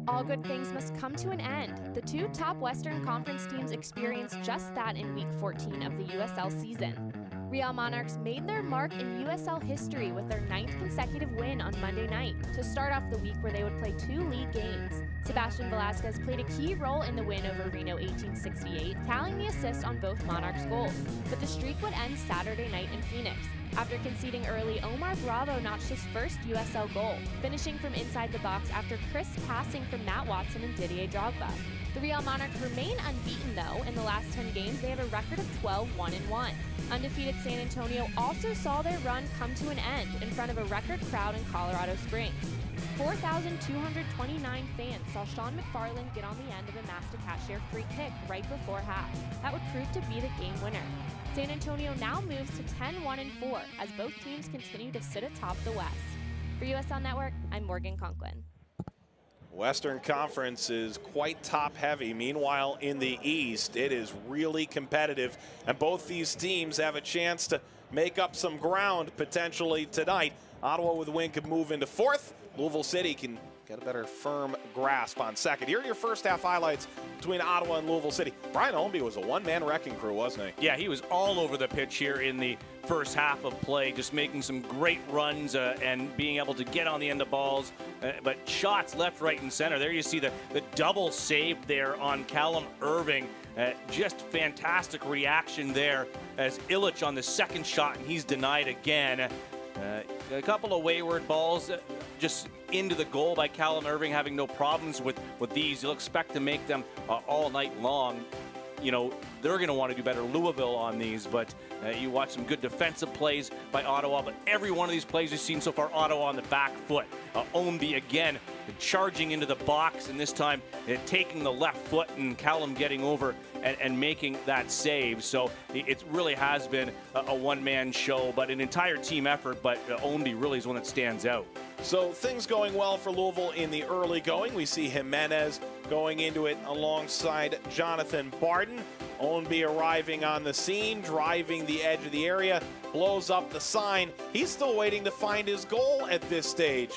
All good things must come to an end. The two top Western Conference teams experienced just that in Week 14 of the USL season. Real Monarchs made their mark in USL history with their 9th consecutive win on Monday night to start off the week where they would play 2 league games. Sebastian Velasquez played a key role in the win over Reno 1868, tallying the assist on both Monarchs' goals. But the streak would end Saturday night in Phoenix. After conceding early, Omar Bravo notched his first USL goal, finishing from inside the box after crisp passing from Matt Watson and Didier Drogba. The Real Monarchs remain unbeaten, though. In the last 10 games, they have a record of 12-1-1. Undefeated San Antonio also saw their run come to an end in front of a record crowd in Colorado Springs. 4,229 fans saw Sean McFarland get on the end of a Master-Cashier free kick right before half. That would prove to be the game winner. San Antonio now moves to 10-1-4 as both teams continue to sit atop the West. For USL Network, I'm Morgan Conklin. Western Conference is quite top-heavy. Meanwhile, in the East, it is really competitive, and both these teams have a chance to make up some ground potentially tonight. Ottawa with a win could move into 4th. Louisville City can get a better firm grasp on 2nd. Here are your first half highlights between Ottawa and Louisville City. Brian Ownby was a one-man wrecking crew, wasn't he? Yeah, he was all over the pitch here in the first half of play, just making some great runs and being able to get on the end of balls. But shots left, right, and center. There you see the double save there on Callum Irving. Just fantastic reaction there as Illich on the second shot, and he's denied again. A couple of wayward balls just into the goal by Callum Irving, having no problems with these. You'll expect to make them all night long. You know, they're going to want to do better, Louisville, on these, but you watch some good defensive plays by Ottawa, but every one of these plays we've seen so far, Ottawa on the back foot. Ownby again charging into the box, and this time taking the left foot, and Callum getting over and making that save. So it really has been a one-man show, but an entire team effort, but Ownby really is one that stands out. So things going well for Louisville in the early going. We see Jimenez going into it alongside Jonathan Barton. Ownby arriving on the scene, driving the edge of the area, blows up the sign. He's still waiting to find his goal at this stage.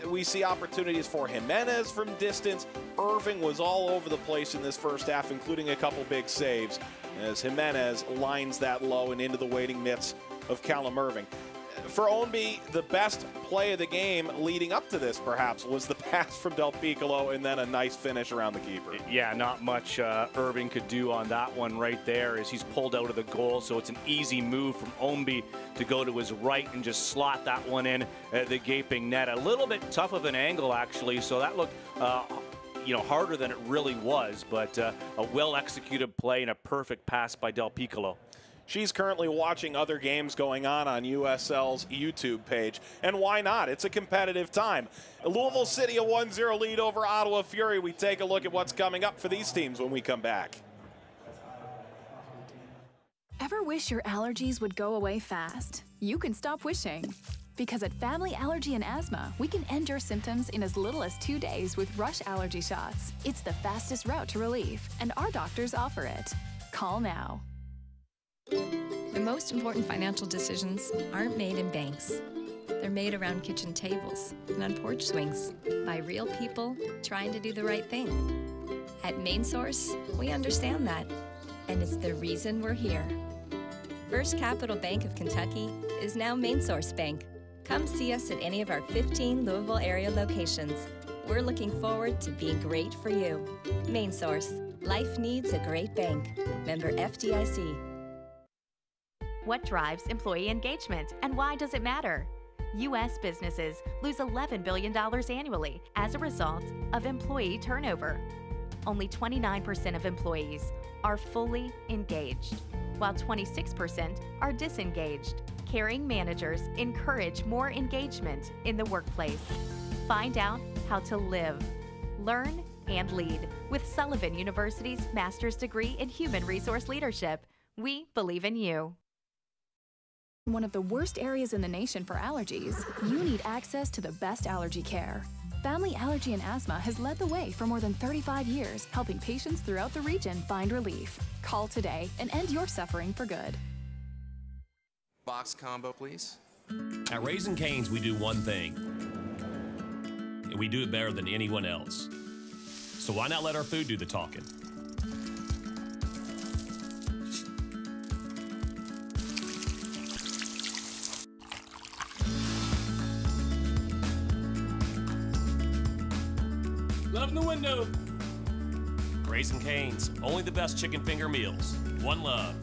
We see opportunities for Jimenez from distance. Irving was all over the place in this first half, including a couple big saves, as Jimenez lines that low and into the waiting mitts of Callum Irving. For Ownby, the best play of the game leading up to this, perhaps, was the pass from Del Piccolo and then a nice finish around the keeper. Yeah, not much Irving could do on that one right there as he's pulled out of the goal, so it's an easy move from Ownby to go to his right and just slot that one in the gaping net. A little bit tough of an angle, actually, so that looked harder than it really was, but a well-executed play and a perfect pass by Del Piccolo. She's currently watching other games going on USL's YouTube page, and why not? It's a competitive time. Louisville City, a 1-0 lead over Ottawa Fury. We take a look at what's coming up for these teams when we come back. Ever wish your allergies would go away fast? You can stop wishing. Because at Family Allergy and Asthma, we can end your symptoms in as little as 2 days with Rush Allergy Shots. It's the fastest route to relief, and our doctors offer it. Call now. The most important financial decisions aren't made in banks. They're made around kitchen tables and on porch swings by real people trying to do the right thing. At Main Source, we understand that, and it's the reason we're here. First Capital Bank of Kentucky is now Main Source Bank. Come see us at any of our 15 Louisville area locations. We're looking forward to being great for you. Main Source. Life needs a great bank. Member FDIC. What drives employee engagement and why does it matter? U.S. businesses lose $11 billion annually as a result of employee turnover. Only 29% of employees are fully engaged, while 26% are disengaged. Caring managers encourage more engagement in the workplace. Find out how to live, learn, and lead with Sullivan University's master's degree in human resource leadership. We believe in you. In one of the worst areas in the nation for allergies, you need access to the best allergy care. Family Allergy and Asthma has led the way for more than 35 years, helping patients throughout the region find relief. Call today and end your suffering for good. Box combo, please. At Raising Cane's, we do one thing, and we do it better than anyone else. So why not let our food do the talking? Love in the window. Raising Cane's, only the best chicken finger meals. One love.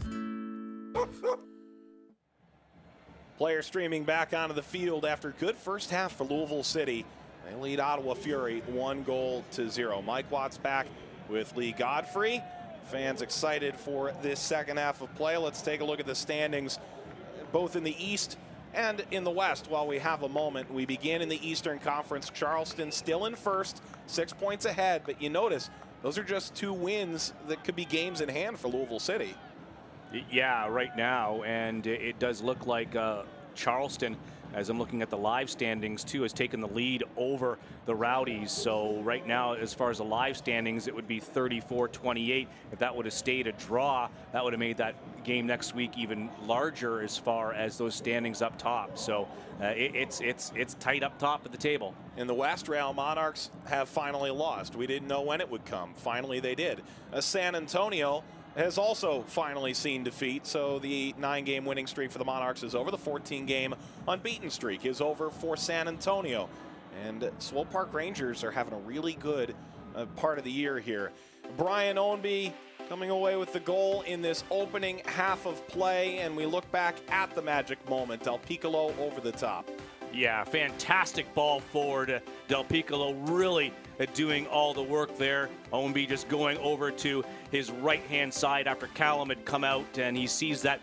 Players streaming back onto the field after good first half for Louisville City. They lead Ottawa Fury 1-0. Mike Watt's back with Lee Godfrey. Fans excited for this second half of play. Let's take a look at the standings, both in the East and in the West. While we have a moment, we begin in the Eastern Conference. Charleston still in first, 6 points ahead, but you notice those are just 2 wins that could be games in hand for Louisville City. Yeah, right now, and it does look like Charleston, as I'm looking at the live standings too, has taken the lead over the Rowdies. So right now, as far as the live standings, it would be 34-28. If that would have stayed a draw, that would have made that game next week even larger as far as those standings up top. So it's tight up top of the table. In the West, Real Monarchs have finally lost. We didn't know when it would come. Finally, they did. San Antonio has also finally seen defeat, so the 9-game winning streak for the Monarchs is over. The 14-game unbeaten streak is over for San Antonio. And Swope Park Rangers are having a really good part of the year here. Brian Ownby coming away with the goal in this opening half of play, and we look back at the magic moment. Del Piccolo over the top. Yeah, fantastic ball forward. Del Piccolo really doing all the work there. Ownby just going over to his right-hand side after Callum had come out, and he sees that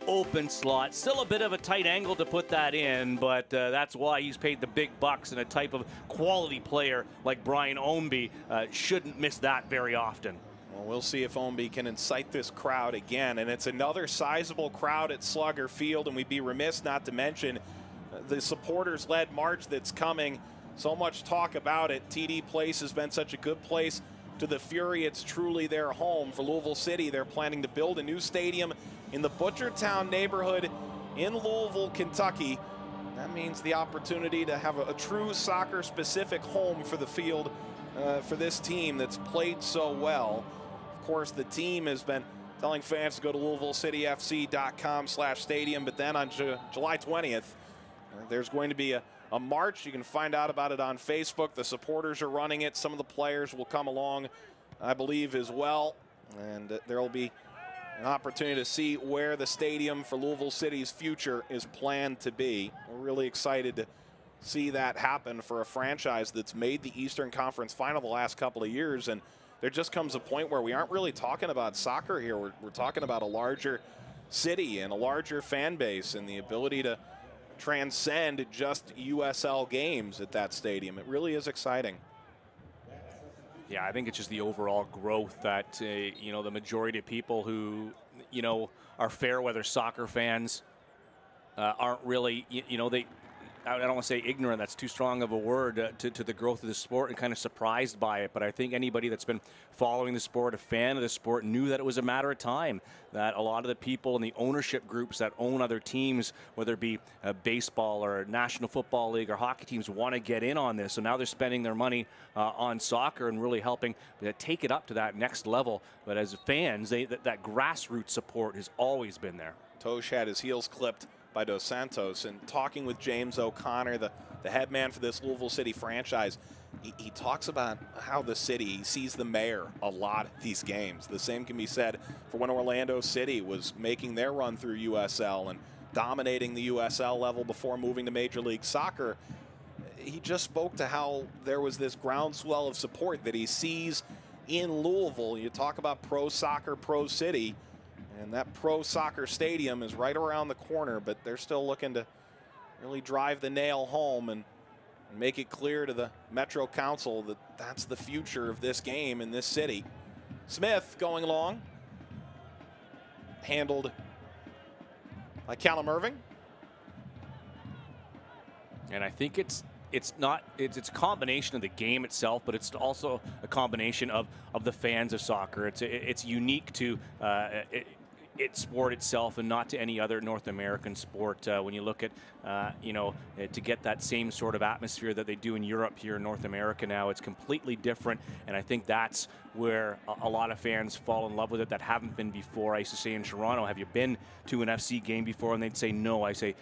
open slot. Still a bit of a tight angle to put that in, but that's why he's paid the big bucks, and a type of quality player like Brian Ownby shouldn't miss that very often. Well, we'll see if Ownby can incite this crowd again, and it's another sizable crowd at Slugger Field, and we'd be remiss not to mention the supporters-led march that's coming. So much talk about it. TD Place has been such a good place to the Fury. It's truly their home. For Louisville City, they're planning to build a new stadium in the Butchertown neighborhood in Louisville, Kentucky. That means the opportunity to have a true soccer-specific home for the field for this team that's played so well. Of course, the team has been telling fans to go to LouisvilleCityFC.com/stadium, but then on July 20th, there's going to be a march. You can find out about it on Facebook. The supporters are running it. Some of the players will come along, I believe, as well. And there will be an opportunity to see where the stadium for Louisville City's future is planned to be. We're really excited to see that happen for a franchise that's made the Eastern Conference Final the last couple of years. And there just comes a point where we aren't really talking about soccer here. We're talking about a larger city and a larger fan base and the ability to transcend just USL games at that stadium. It really is exciting. Yeah, I think it's just the overall growth that, you know, the majority of people who, you know, are fair weather soccer fans aren't really, you know, I don't want to say ignorant, that's too strong of a word, to the growth of the sport and kind of surprised by it. But I think anybody that's been following the sport, a fan of the sport, knew that it was a matter of time that a lot of the people in the ownership groups that own other teams, whether it be baseball or National Football League or hockey teams, want to get in on this. So now they're spending their money on soccer and really helping take it up to that next level. But as fans, that grassroots support has always been there. Tosh had his heels clipped by Dos Santos, and talking with James O'Connor, the head man for this Louisville City franchise, he talks about how the city sees the mayor a lot at these games. The same can be said for when Orlando City was making their run through USL and dominating the USL level before moving to Major League Soccer. He just spoke to how there was this groundswell of support that he sees in Louisville. You talk about pro soccer, pro city, and that pro soccer stadium is right around the corner, but they're still looking to really drive the nail home and make it clear to the Metro Council that that's the future of this game in this city. Smith going long, handled by Callum Irving. And I think it's a combination of the game itself, but it's also a combination of the fans of soccer. It's unique to its sport itself and not to any other North American sport. When you look at, to get that same sort of atmosphere that they do in Europe here in North America now, it's completely different. And I think that's where a lot of fans fall in love with it that haven't been before. I used to say in Toronto, have you been to an FC game before? And they'd say no. I say,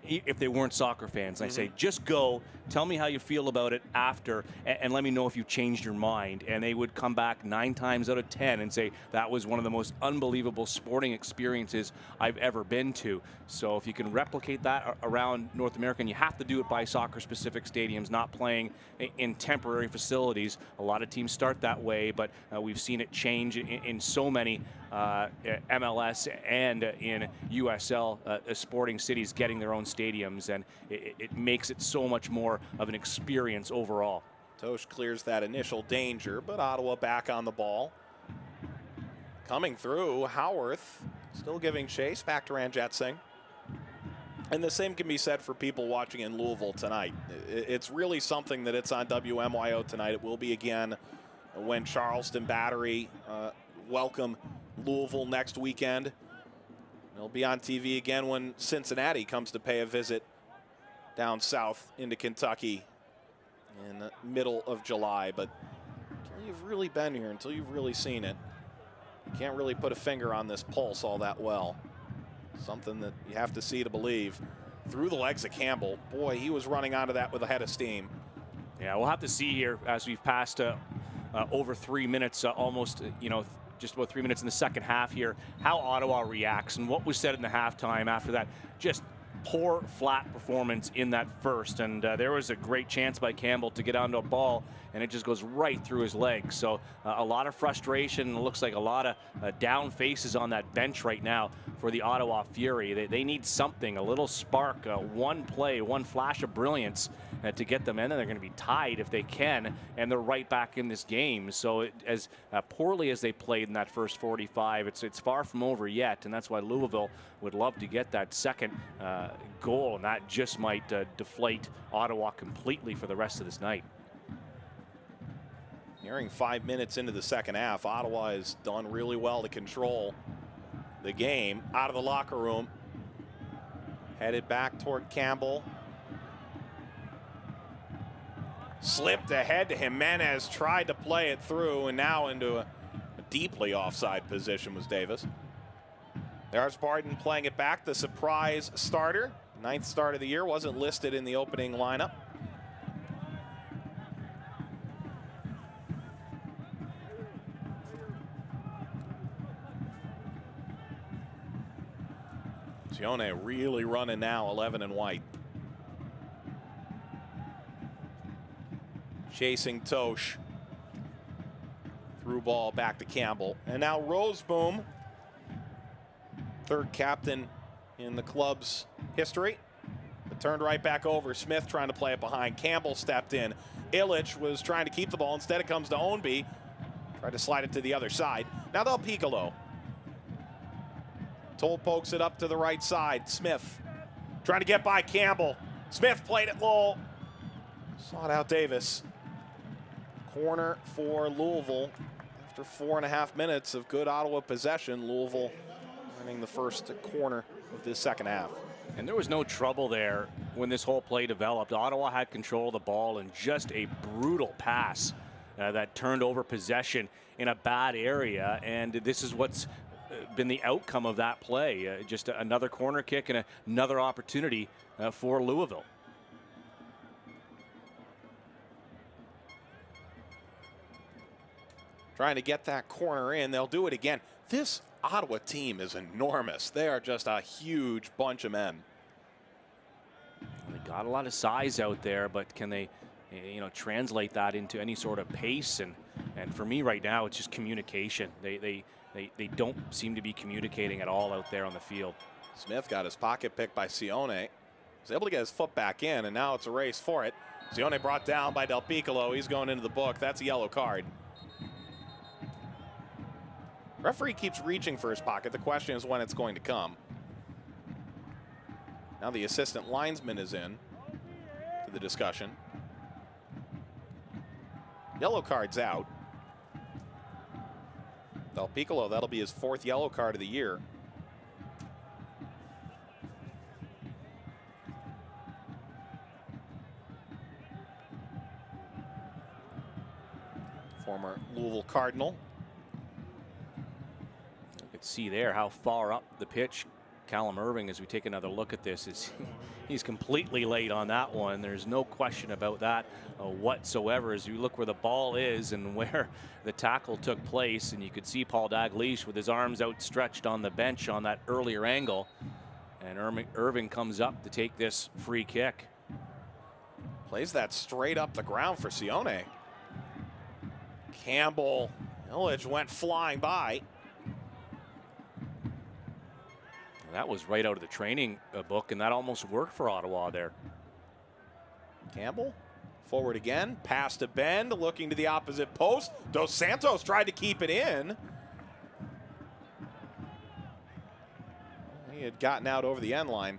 if they weren't soccer fans, I say, just go, tell me how you feel about it after, and let me know if you've changed your mind. And they would come back 9 times out of 10 and say, that was one of the most unbelievable sporting experiences I've ever been to. So if you can replicate that around North America, and you have to do it by soccer-specific stadiums, not playing in temporary facilities. A lot of teams start that way, but we've seen it change in so many MLS and in USL sporting cities getting their own stadiums, and it makes it so much more of an experience overall. Tosh clears that initial danger, but Ottawa back on the ball. Coming through, Howarth still giving chase back to Ranjat Singh. And the same can be said for people watching in Louisville tonight. It's really something that it's on WMYO tonight. It will be again when Charleston Battery welcome Louisville next weekend. It'll be on TV again when Cincinnati comes to pay a visit down south into Kentucky in the middle of July. But until you've really been here, until you've really seen it, you can't really put a finger on this pulse all that well. Something that you have to see to believe. Through the legs of Campbell. Boy, he was running onto that with a head of steam. Yeah, we'll have to see here as we've passed over 3 minutes, almost, just about 3 minutes in the second half here, how Ottawa reacts and what was said in the halftime after that. Just poor, flat performance in that first. And there was a great chance by Campbell to get onto a ball, and it just goes right through his legs. So a lot of frustration. It looks like a lot of down faces on that bench right now for the Ottawa Fury. They need something, a little spark, one play, one flash of brilliance to get them in, and they're going to be tied if they can, and they're right back in this game. So as poorly as they played in that first 45, it's far from over yet, and that's why Louisville would love to get that second goal, and that just might deflate Ottawa completely for the rest of this night. Nearing 5 minutes into the second half, Ottawa has done really well to control the game. Out of the locker room, headed back toward Campbell. Slipped ahead to Jimenez, tried to play it through, and now into a deeply offside position was Davis. There's Barden playing it back, the surprise starter. 9th start of the year, wasn't listed in the opening lineup. Sione really running now, 11 and white. Chasing Tosh. Through ball back to Campbell. And now Roseboom, third captain in the club's history. But turned right back over. Smith trying to play it behind. Campbell stepped in. Illich was trying to keep the ball. Instead it comes to Ownby. Tried to slide it to the other side. Now Del Piccolo. Toll pokes it up to the right side. Smith trying to get by Campbell. Smith played it low. Sought out Davis. Corner for Louisville. After 4.5 minutes of good Ottawa possession, Louisville winning the first corner of this second half. And there was no trouble there when this whole play developed. Ottawa had control of the ball and just a brutal pass that turned over possession in a bad area. And this is what's been the outcome of that play. Just another corner kick and another opportunity for Louisville. Trying to get that corner in. They'll do it again. This Ottawa team is enormous. They are just a huge bunch of men. They got a lot of size out there, but can they, translate that into any sort of pace? And for me right now, it's just communication. They don't seem to be communicating at all out there on the field. Smith got his pocket picked by Sione. Was able to get his foot back in, and now it's a race for it. Sione brought down by Del Piccolo. He's going into the book. That's a yellow card. Referee keeps reaching for his pocket. The question is when it's going to come. Now the assistant linesman is in to the discussion. Yellow card's out. Del Piccolo, that'll be his 4th yellow card of the year. Former Louisville Cardinal. See there how far up the pitch Callum Irving, as we take another look at this, is he's completely late on that one. There's no question about that whatsoever. As you look where the ball is and where the tackle took place, and you could see Paul Dalglish with his arms outstretched on the bench on that earlier angle, and Irving comes up to take this free kick. Plays that straight up the ground for Sione. Campbell, Illich went flying by. That was right out of the training book, and that almost worked for Ottawa there. Campbell, forward again, pass to Bend, looking to the opposite post. Dos Santos tried to keep it in. He had gotten out over the end line.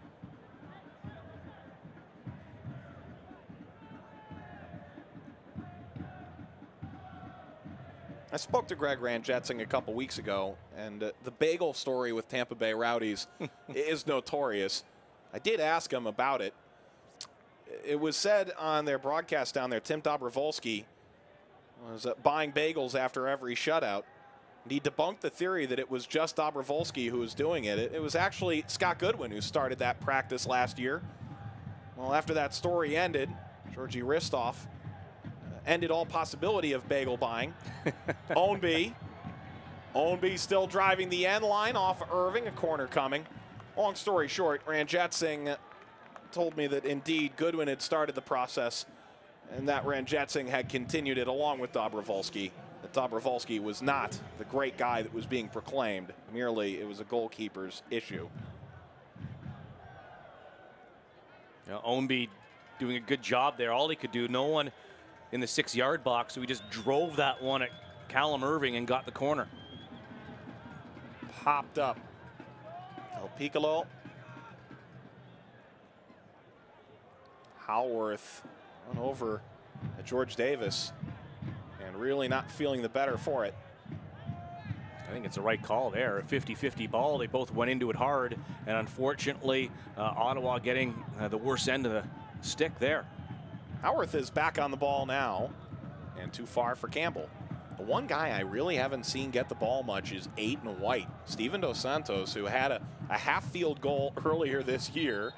I spoke to Greg Ranjetsing a couple weeks ago, and the bagel story with Tampa Bay Rowdies is notorious. I did ask him about it. It was said on their broadcast down there, Tim Dobrovolsky was buying bagels after every shutout. And he debunked the theory that it was just Dobrovolsky who was doing it. It was actually Scott Goodwin who started that practice last year. Well, after that story ended, Georgi Ristov ended all possibility of bagel buying. Ownby still driving the end line off Irving, a corner coming. Long story short, Ranjetsing told me that indeed Goodwin had started the process and that Ranjetsing had continued it along with Dobrovolsky. That Dobrovolsky was not the great guy that was being proclaimed. Merely it was a goalkeeper's issue. Ownby doing a good job there. All he could do, no one in the 6-yard box, so he just drove that one at Callum Irving and got the corner. Popped up. El Piccolo. Howarth went over at George Davis and really not feeling the better for it. I think it's the right call there. A 50-50 ball. They both went into it hard, and unfortunately, Ottawa getting the worst end of the stick there. Howarth is back on the ball now, and too far for Campbell. The one guy I really haven't seen get the ball much is Aiden White. Steven Dos Santos, who had a half-field goal earlier this year,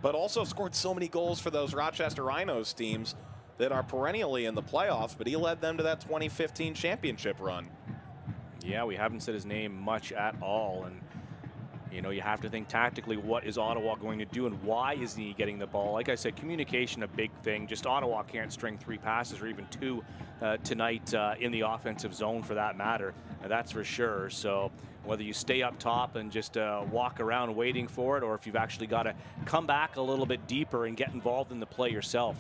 but also scored so many goals for those Rochester Rhinos teams that are perennially in the playoffs, but he led them to that 2015 championship run. Yeah, we haven't said his name much at all, and you have to think tactically, what is Ottawa going to do and why isn't he getting the ball? Like I said, communication a big thing. Just Ottawa can't string 3 passes or even 2 tonight in the offensive zone for that matter. That's for sure. So whether you stay up top and just walk around waiting for it, or if you've actually got to come back a little bit deeper and get involved in the play yourself.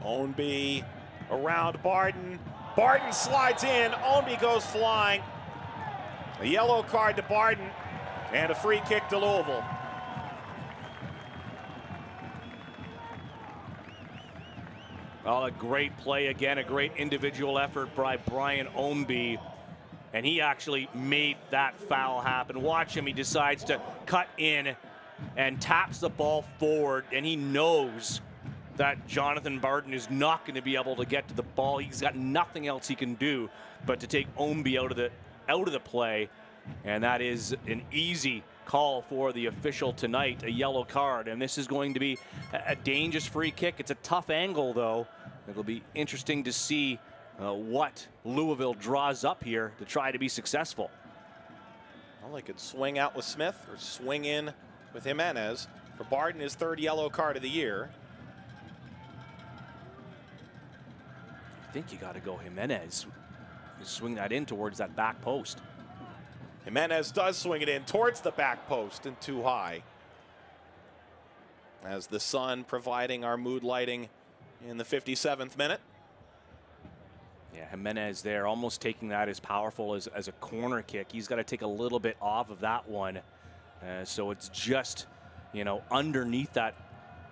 Ownby around Barton. Barton slides in. Ownby goes flying. A yellow card to Barton. And a free kick to Louisville. Oh, a great play again, a great individual effort by Brian Ownby. And he actually made that foul happen. Watch him, he decides to cut in and taps the ball forward, and he knows that Jonathan Barton is not going to be able to get to the ball. He's got nothing else he can do but to take Ownby out of the play, and that is an easy call for the official tonight, a yellow card. And this is going to be a dangerous free kick. It's a tough angle, though. It'll be interesting to see what Louisville draws up here to try to be successful. Well, they could swing out with Smith or swing in with Jimenez. For Barton, his 3rd yellow card of the year. I think you got to go Jimenez. Swing that in towards that back post. Jimenez does swing it in towards the back post and too high. As the sun providing our mood lighting in the 57th minute. Yeah, Jimenez there almost taking that as powerful as a corner kick. He's got to take a little bit off of that one. So it's just, you know, underneath that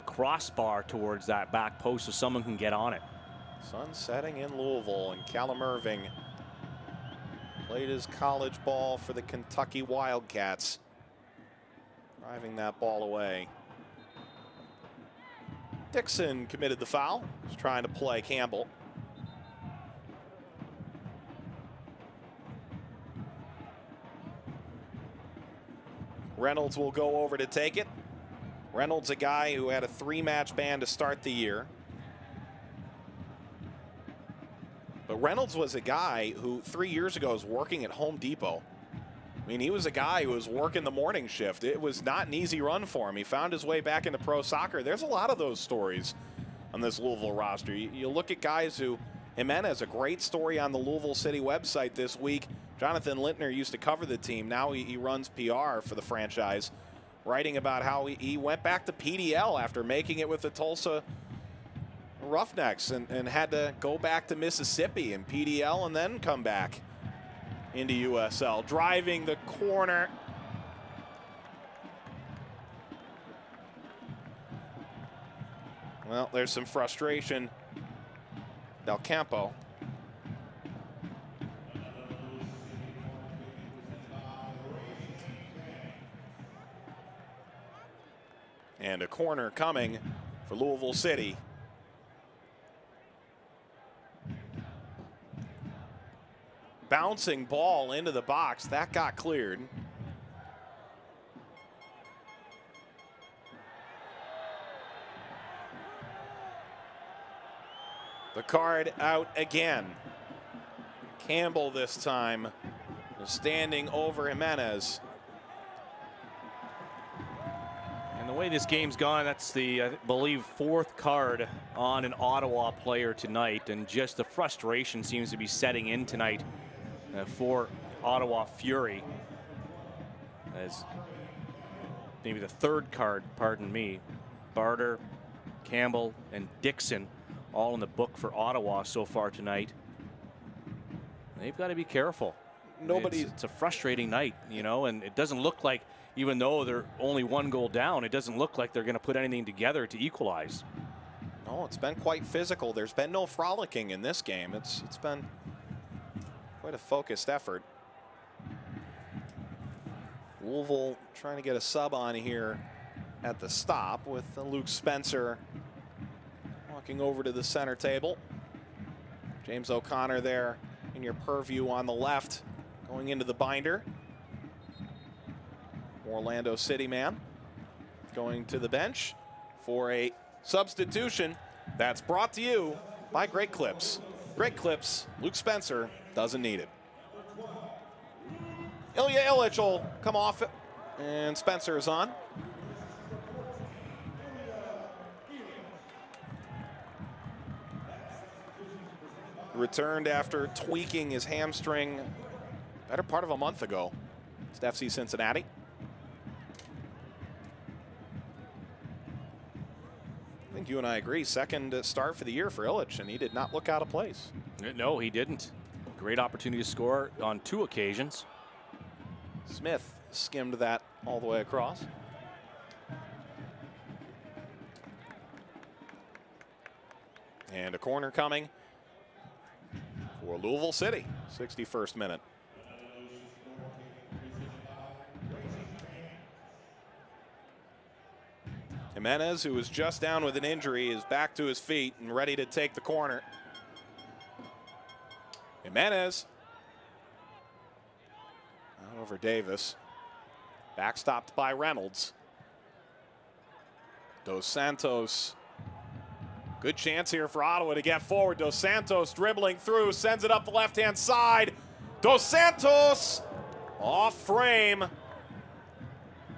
crossbar towards that back post so someone can get on it. Sun setting in Louisville, and Callum Irving played his college ball for the Kentucky Wildcats. Driving that ball away. Dixon committed the foul. He's trying to play Campbell. Reynolds will go over to take it. Reynolds, a guy who had a 3-match ban to start the year. But Reynolds was a guy who 3 years ago was working at Home Depot. I mean, he was a guy who was working the morning shift. It was not an easy run for him. He found his way back into pro soccer. There's a lot of those stories on this Louisville roster. You look at guys who, Jimenez, a great story on the Louisville City website this week. Jonathan Lintner used to cover the team. Now he runs PR for the franchise, writing about how he went back to PDL after making it with the Tulsa Roughnecks and had to go back to Mississippi and PDL and then come back into USL. Driving the corner. Well, there's some frustration. Del Campo. And a corner coming for Louisville City. Bouncing ball into the box. That got cleared. The card out again. Campbell this time standing over Jimenez. And the way this game's gone, that's the, I believe, 4th card on an Ottawa player tonight. And just the frustration seems to be setting in tonight for Ottawa Fury. As maybe the 3rd card, pardon me, Barter, Campbell, and Dixon all in the book for Ottawa so far tonight. They've got to be careful. It's a frustrating night, you know, and it doesn't look like, even though they're only 1 goal down, it doesn't look like they're going to put anything together to equalize. No, it's been quite physical. There's been no frolicking in this game. It's been quite a focused effort. Louisville trying to get a sub on here at the stop with Luke Spencer walking over to the center table. James O'Connor there in your purview on the left, going into the binder. Orlando City man going to the bench for a substitution that's brought to you by Great Clips. Great Clips, Luke Spencer doesn't need it. Ilya Illich will come off it, and Spencer is on. Returned after tweaking his hamstring better part of a month ago. It's FC Cincinnati. I think you and I agree, 2nd start for the year for Illich, and he did not look out of place. No, he didn't. Great opportunity to score on 2 occasions. Smith skimmed that all the way across. And a corner coming for Louisville City, 61st minute. Jimenez, who was just down with an injury, is back to his feet and ready to take the corner. Jimenez. Out over Davis. Backstopped by Reynolds. Dos Santos. Good chance here for Ottawa to get forward. Dos Santos dribbling through, sends it up the left-hand side. Dos Santos off frame.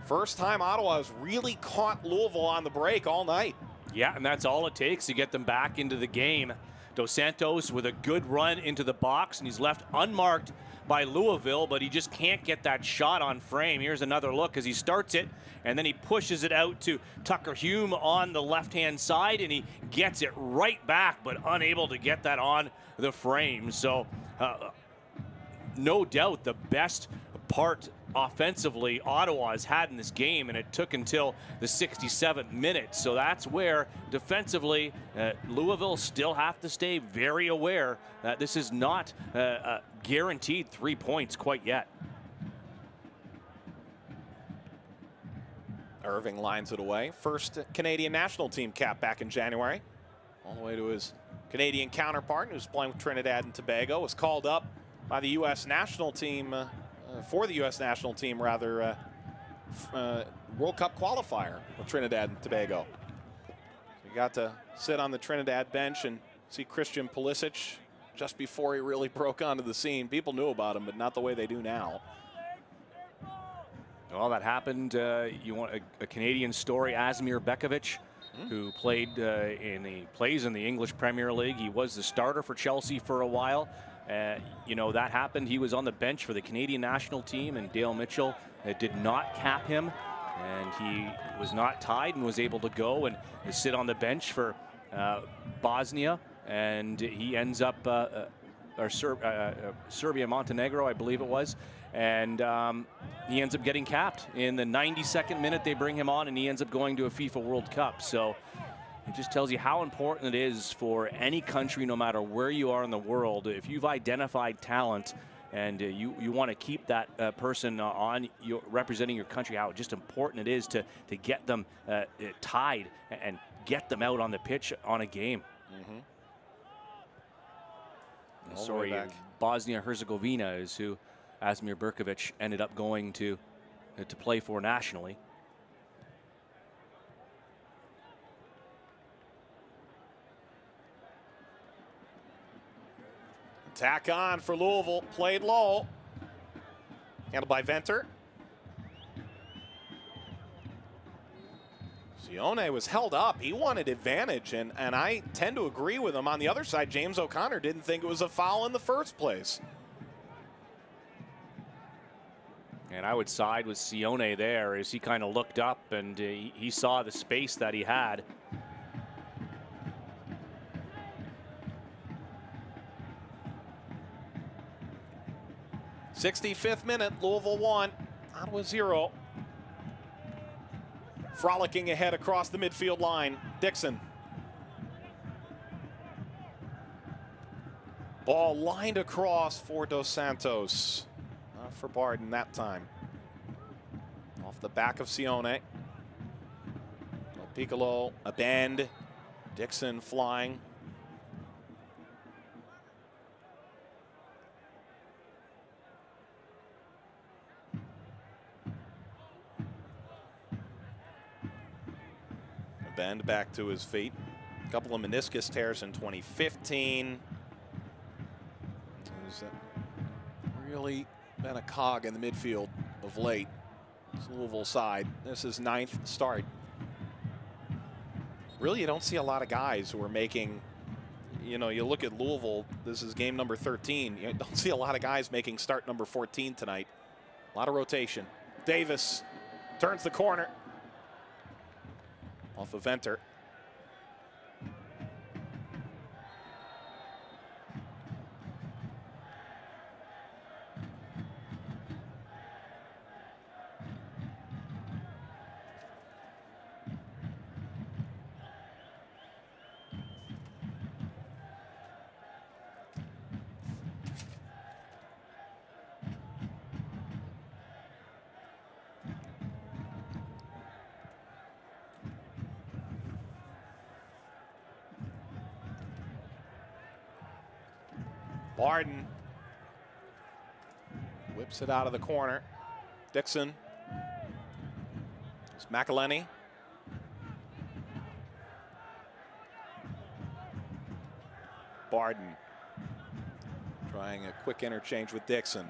First time Ottawa has really caught Louisville on the break all night. Yeah, and that's all it takes to get them back into the game. Dos Santos with a good run into the box, and he's left unmarked by Louisville, but he just can't get that shot on frame. Here's another look as he starts it, and then he pushes it out to Tucker Hume on the left-hand side, and he gets it right back, but unable to get that on the frame. So no doubt the best part offensively Ottawa has had in this game, and it took until the 67th minute. So that's where defensively Louisville still have to stay very aware that this is not guaranteed 3 points quite yet. Irving lines it away. First Canadian national team cap back in January. All the way to his Canadian counterpart, who's playing with Trinidad and Tobago, was called up by the U.S. national team for the U.S. national team, rather, World Cup qualifier with Trinidad and Tobago. So he got to sit on the Trinidad bench and see Christian Pulisic just before he really broke onto the scene. People knew about him, but not the way they do now. Well, that happened. You want a Canadian story, Asmir Bekovic, who plays in the English Premier League. He was the starter for Chelsea for a while. You know, that happened. He was on the bench for the Canadian national team, and Dale Mitchell did not cap him, and he was not tied and was able to go and sit on the bench for Bosnia, and he ends up Serbia, Montenegro, I believe it was, and he ends up getting capped in the 92nd minute. They bring him on, and he ends up going to a FIFA World Cup. So it just tells you how important it is for any country, no matter where you are in the world. If you've identified talent and you want to keep that person on representing your country, how just important it is to get them tied and get them out on the pitch on a game. Sorry, Bosnia-Herzegovina is who Asmir Bekovic ended up going to play for nationally. Attack on for Louisville, played low. Handled by Venter. Sione was held up. He wanted advantage, and I tend to agree with him. On the other side, James O'Connor didn't think it was a foul in the first place. And I would side with Sione there as he kind of looked up and he saw the space that he had. '65th minute, Louisville 1, Ottawa 0. Frolicking ahead across the midfield line, Dixon. Ball lined across for Dos Santos. Not for Barden that time. Off the back of Sione. Piccolo, a bend. Dixon flying. Bend back to his feet. A couple of meniscus tears in 2015. He's really been a cog in the midfield of late. It's Louisville side. This is 9th start. Really, you don't see a lot of guys who are making, you know, you look at Louisville, this is game number 13. You don't see a lot of guys making start number 14 tonight. A lot of rotation. Davis turns the corner. Off of Venter. Barden whips it out of the corner. Dixon. It's McElhenney. Barden trying a quick interchange with Dixon.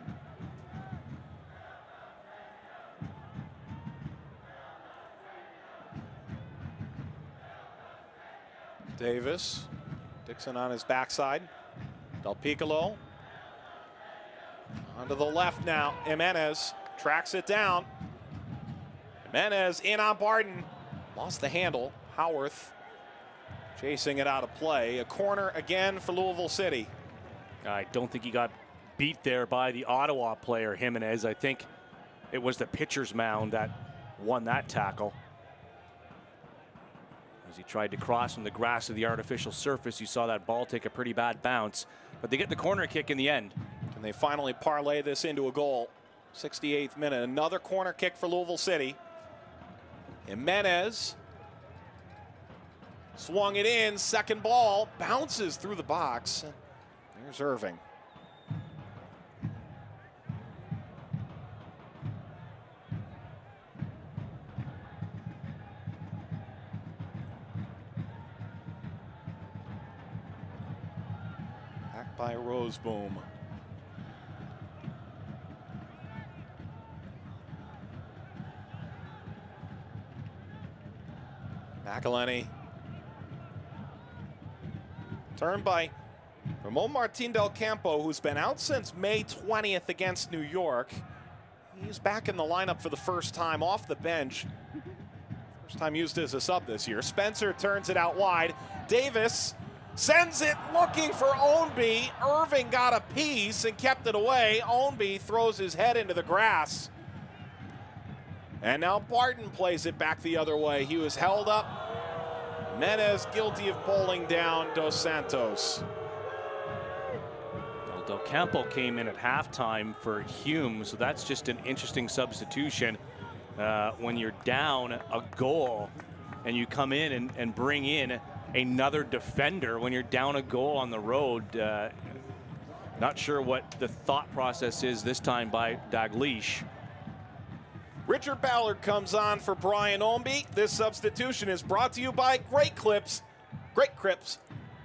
Davis. Dixon on his backside. Del Piccolo. Onto the left now. Jimenez tracks it down. Jimenez in on Barden. Lost the handle. Howarth chasing it out of play. A corner again for Louisville City. I don't think he got beat there by the Ottawa player, Jimenez. I think it was the pitcher's mound that won that tackle. As he tried to cross from the grass to the artificial surface, you saw that ball take a pretty bad bounce. But they get the corner kick in the end. And they finally parlay this into a goal. 68th minute. Another corner kick for Louisville City. Jimenez swung it in. Second ball bounces through the box. There's Irving. Back by Roseboom. McElhenney. Turn by Ramon Martin Del Campo, who's been out since May 20th against New York. He's back in the lineup for the first time off the bench. First time used as a sub this year. Spencer turns it out wide. Davis sends it looking for Ownby. Irving got a piece and kept it away. Ownby throws his head into the grass. And now Barden plays it back the other way. He was held up. Jimenez guilty of pulling down Dos Santos. Well, Del Campo came in at halftime for Hume, so that's just an interesting substitution. When you're down a goal and you come in and bring in another defender when you're down a goal on the road. Not sure what the thought process is this time by Dalglish. Richard Ballard comes on for Brian Ownby. This substitution is brought to you by Great Clips. Great Clips.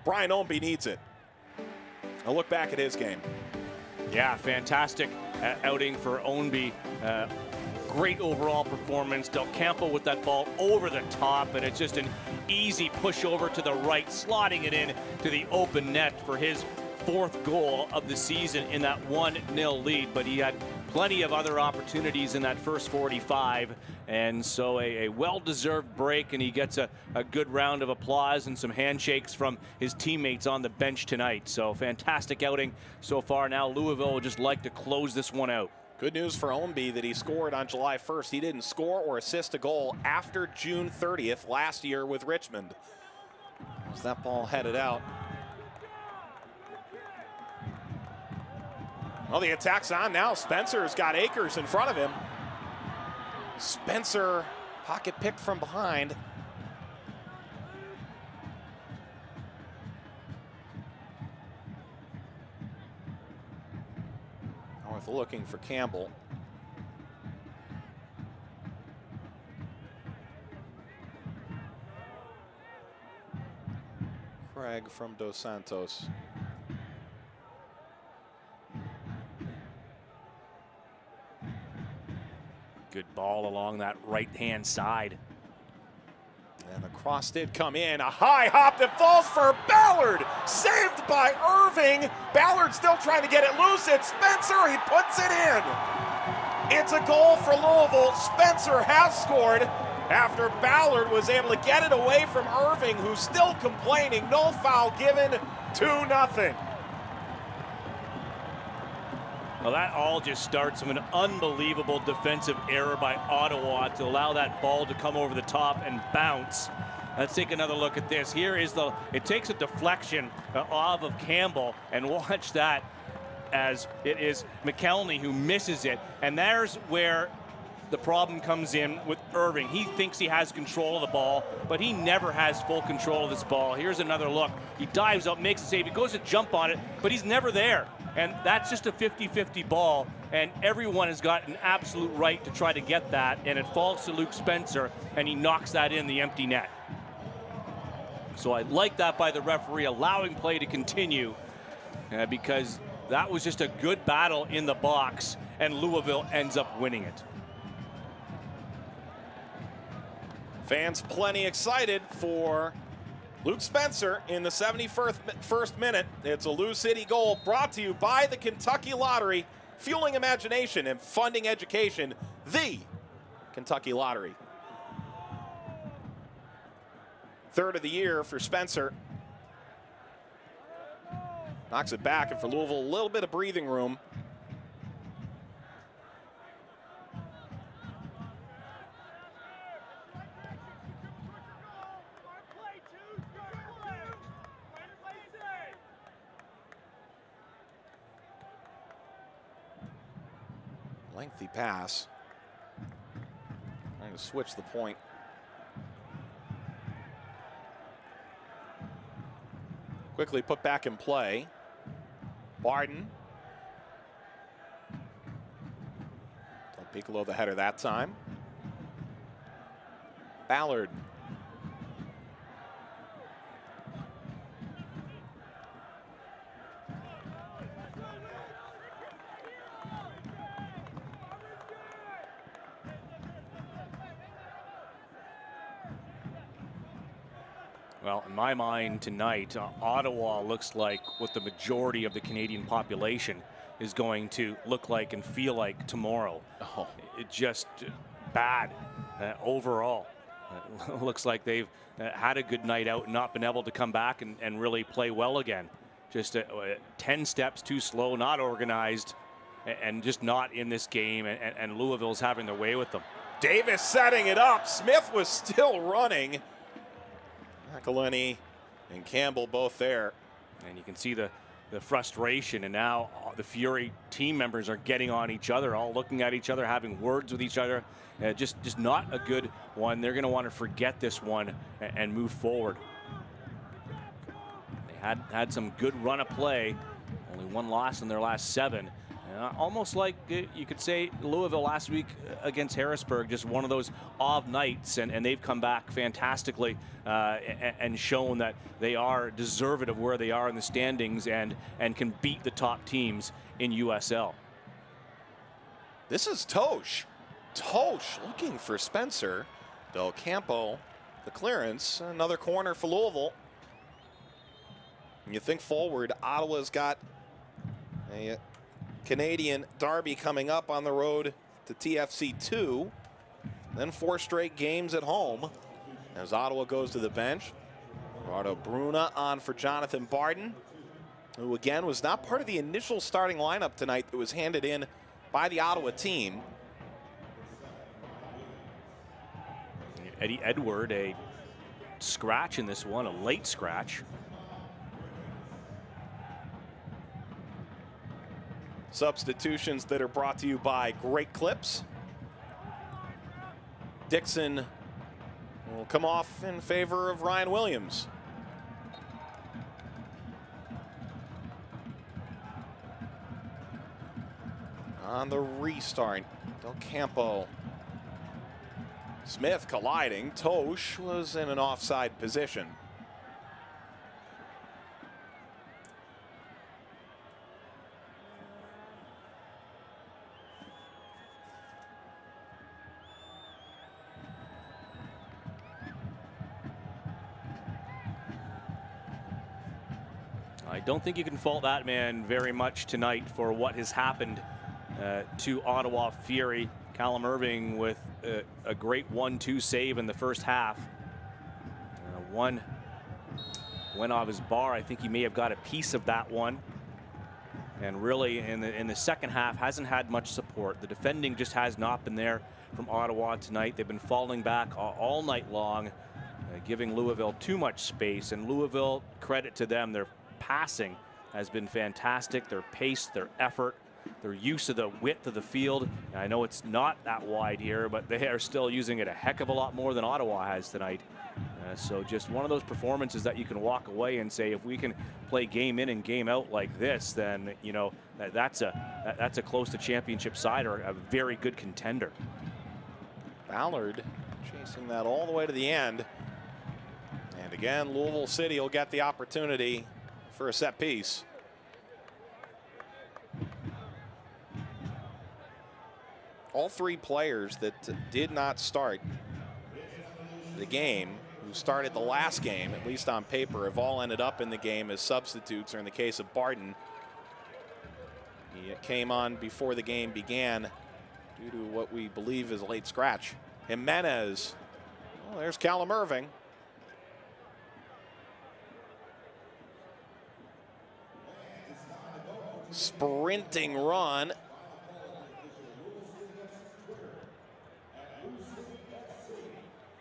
Brian Ownby needs it. A look back at his game. Yeah, fantastic outing for Ownby. Great overall performance. Del Campo with that ball over the top, and it's just an easy push over to the right, slotting it in to the open net for his fourth goal of the season in that 1-0 lead. But he had plenty of other opportunities in that first 45, and so a well-deserved break, and he gets a good round of applause and some handshakes from his teammates on the bench tonight. So fantastic outing so far. Now Louisville would just like to close this one out. Good news for Ownby that he scored on July 1st. He didn't score or assist a goal after June 30th last year with Richmond. As that ball headed out. Well, the attack's on now. Spencer's got Akers in front of him. Spencer, pocket picked from behind. North looking for Campbell. Craig from Dos Santos. Good ball along that right-hand side. And the cross did come in. A high hop that falls for Ballard. Saved by Irving. Ballard still trying to get it loose. It's Spencer. He puts it in. It's a goal for Louisville. Spencer has scored after Ballard was able to get it away from Irving, who's still complaining. No foul given. 2-0. Well, that all just starts from an unbelievable defensive error by Ottawa to allow that ball to come over the top and bounce. Let's take another look at this. Here is it takes a deflection off of Campbell, and watch that as it is McElhenney who misses it. And there's where the problem comes in with Irving. He thinks he has control of the ball, but he never has full control of this ball. Here's another look. He dives up, makes a save. He goes to jump on it, but he's never there. And that's just a 50-50 ball, and everyone has got an absolute right to try to get that, and it falls to Luke Spencer, and he knocks that in the empty net. So I like that by the referee, allowing play to continue, because that was just a good battle in the box, and Louisville ends up winning it. Fans plenty excited for Luke Spencer in the 71st minute. It's a Lou City goal brought to you by the Kentucky Lottery, fueling imagination and funding education, the Kentucky Lottery. Third of the year for Spencer. Knocks it back, and for Louisville, a little bit of breathing room. Lengthy pass. Trying to switch the point. Quickly put back in play. Barden. Del Piccolo the header that time. Ballard. Well, in my mind tonight, Ottawa looks like what the majority of the Canadian population is going to look like and feel like tomorrow. Oh. It just bad overall. Looks like they've had a good night out and not been able to come back and really play well again. Just 10 steps too slow, not organized, and just not in this game, and Louisville's having their way with them. Davis setting it up. Smith was still running. McElhenney and Campbell both there. And you can see the frustration, and now the Fury team members are getting on each other, all looking at each other, having words with each other. Just not a good one. They're going to want to forget this one and move forward. They had some good run of play, only one loss in their last 7. Almost like you could say Louisville last week against Harrisburg, just one of those off nights, and they've come back fantastically and shown that they are deserving of where they are in the standings and can beat the top teams in USL. This is Tosh. Tosh looking for Spencer. Del Campo, the clearance. Another corner for Louisville. And you think forward, Ottawa's got a Canadian derby coming up on the road to TFC 2. Then 4 straight games at home as Ottawa goes to the bench. Eduardo Bruna on for Jonathan Barden, who again was not part of the initial starting lineup tonight that was handed in by the Ottawa team. Eddie Edward, a scratch in this one, a late scratch. Substitutions that are brought to you by Great Clips. Dixon will come off in favor of Ryan Williams. On the restart, Del Campo. Smith colliding. Tosh was in an offside position. I don't think you can fault that man very much tonight for what has happened to Ottawa Fury. Callum Irving with a great 1-2 save in the first half. One went off his bar. I think he may have got a piece of that one. And really in the second half hasn't had much support. The defending just has not been there from Ottawa tonight. They've been falling back all night long, giving Louisville too much space. And Louisville, credit to them, their passing has been fantastic. Their pace, their effort, their use of the width of the field. And I know it's not that wide here, but they are still using it a heck of a lot more than Ottawa has tonight. So just one of those performances that you can walk away and say, if we can play game in and game out like this, then you know that's a close to championship side or a very good contender. Ballard chasing that all the way to the end. And again, Louisville City will get the opportunity for a set piece. All three players that did not start the game, who started the last game, at least on paper, have all ended up in the game as substitutes, or in the case of Barton, he came on before the game began due to what we believe is a late scratch. Jimenez, well, there's Callum Irving. Sprinting run.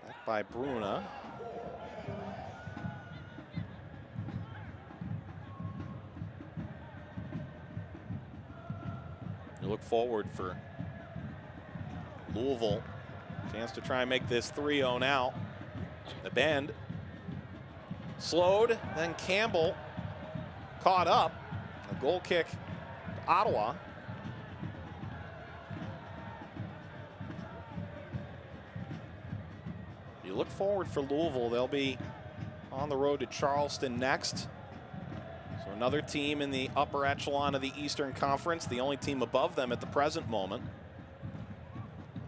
Back by Bruna. You look forward for Louisville. Chance to try and make this 3-0 now. The bend. Slowed, then Campbell caught up. A goal kick to Ottawa. You look forward for Louisville. They'll be on the road to Charleston next. So another team in the upper echelon of the Eastern Conference, the only team above them at the present moment.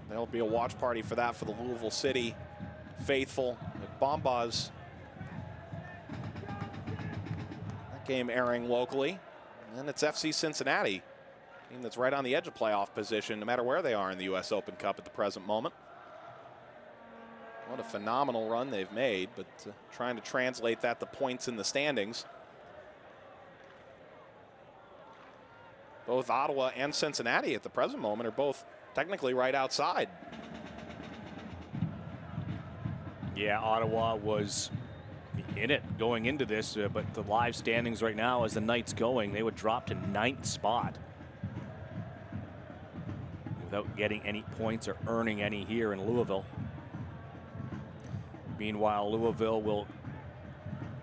There'll be a watch party for that for the Louisville City faithful at Bombas. That game airing locally. And it's FC Cincinnati, team that's right on the edge of playoff position, no matter where they are in the U.S. Open Cup at the present moment. What a phenomenal run they've made, but trying to translate that to points in the standings. Both Ottawa and Cincinnati at the present moment are both technically right outside. Yeah, Ottawa was in it going into this, but the live standings right now as the night's going, they would drop to 9th spot without getting any points or earning any here in Louisville. Meanwhile, Louisville will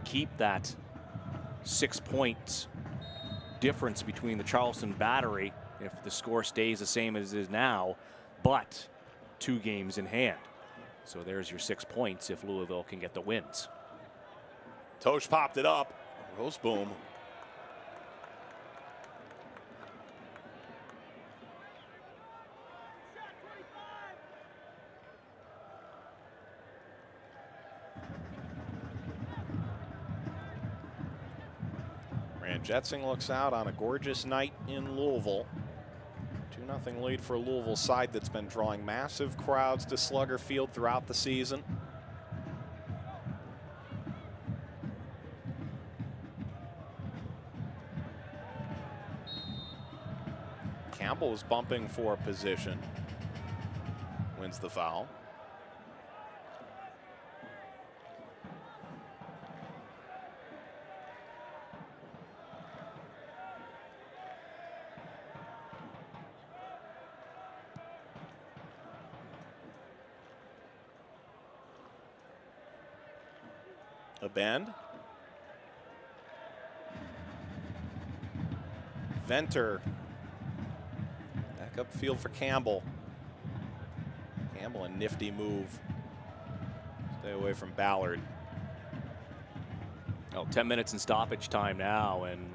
keep that 6 points difference between the Charleston Battery if the score stays the same as it is now, but 2 games in hand. So there's your 6 points if Louisville can get the wins. Tosh popped it up. Goes boom. Jetsing looks out on a gorgeous night in Louisville. 2-0 lead for a Louisville side that's been drawing massive crowds to Slugger Field throughout the season. Campbell is bumping for position. Wins the foul. A bend. Venter. Back upfield for Campbell. Campbell, a nifty move. Stay away from Ballard. Oh, 10 minutes in stoppage time now, and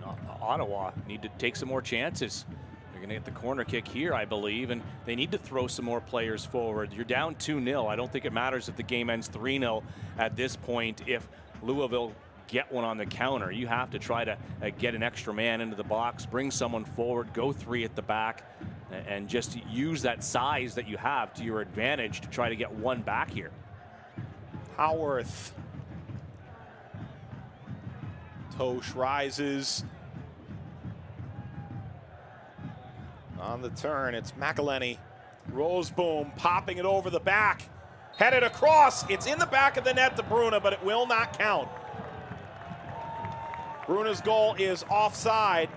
Ottawa need to take some more chances. They're going to get the corner kick here, I believe, and they need to throw some more players forward. You're down 2-0. I don't think it matters if the game ends 3-0 at this point. If Louisville get one on the counter, you have to try to get an extra man into the box, bring someone forward, go 3 at the back, and just use that size that you have to your advantage to try to get one back here. Howarth. Tosh rises. On the turn, it's McElhenney. Roseboom popping it over the back. Headed across. It's in the back of the net to Bruna, but it will not count. Bruna's goal is offside.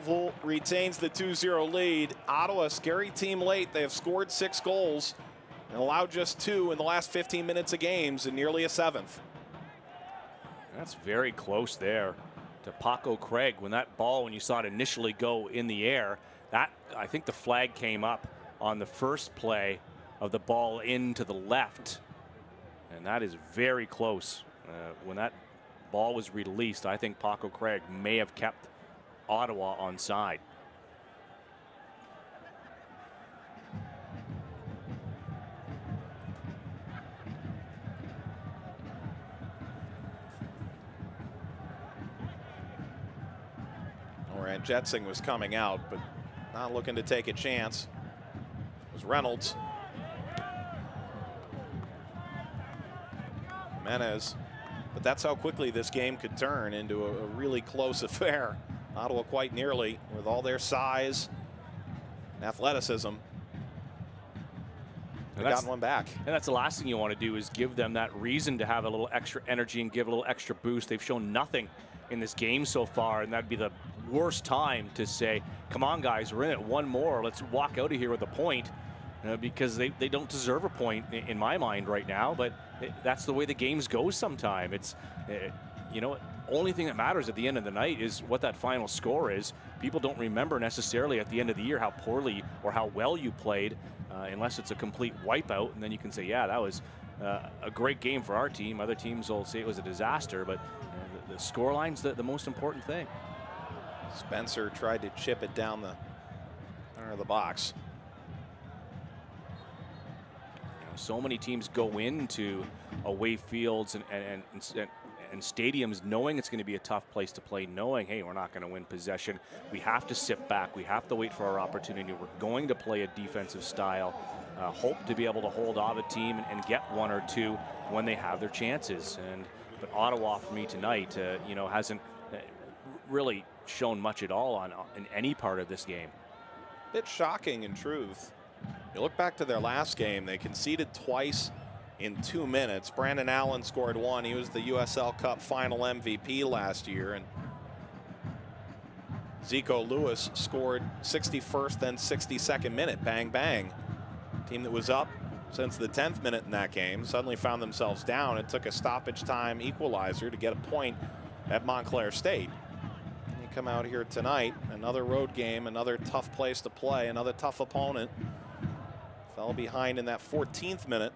Louisville retains the 2-0 lead. Ottawa, scary team late. They have scored 6 goals and allowed just 2 in the last 15 minutes of games and nearly a 7th. That's very close there to Paco Craig. When that ball, when you saw it initially go in the air, that, I think the flag came up on the first play of the ball into the left. And that is very close. When that ball was released, I think Paco Craig may have kept Ottawa onside. Jetsing was coming out, but not looking to take a chance. It was Reynolds. Jimenez. But that's how quickly this game could turn into a really close affair. Ottawa quite nearly, with all their size and athleticism, they've gotten one back. And that's the last thing you want to do, is give them that reason to have a little extra energy and give a little extra boost. They've shown nothing in this game so far, and that'd be the worst time to say, come on guys, we're in it, one more, let's walk out of here with a point, because they don't deserve a point in my mind right now. But that's the way the games go sometime. It's you know, only thing that matters at the end of the night is what that final score is. People don't remember necessarily at the end of the year how poorly or how well you played, unless it's a complete wipeout, and then you can say, yeah, that was a great game for our team. Other teams will say it was a disaster, but the scoreline's the most important thing. Spencer tried to chip it down the center of the box. You know, so many teams go into away fields and stadiums knowing it's going to be a tough place to play, knowing, hey, we're not going to win possession. We have to sit back. We have to wait for our opportunity. We're going to play a defensive style. Hope to be able to hold off a team and get 1 or 2 when they have their chances. But Ottawa, for me tonight, you know, hasn't really shown much at all in any part of this game. Bit shocking in truth. You look back to their last game, they conceded twice in 2 minutes. Brandon Allen scored 1. He was the USL Cup final MVP last year. And Zico Lewis scored 61st and 62nd minute. Bang, bang. Team that was up since the 10th minute in that game suddenly found themselves down. It took a stoppage time equalizer to get a point at Montclair State. And you come out here tonight, another road game, another tough place to play, another tough opponent. Fell behind in that 14th minute.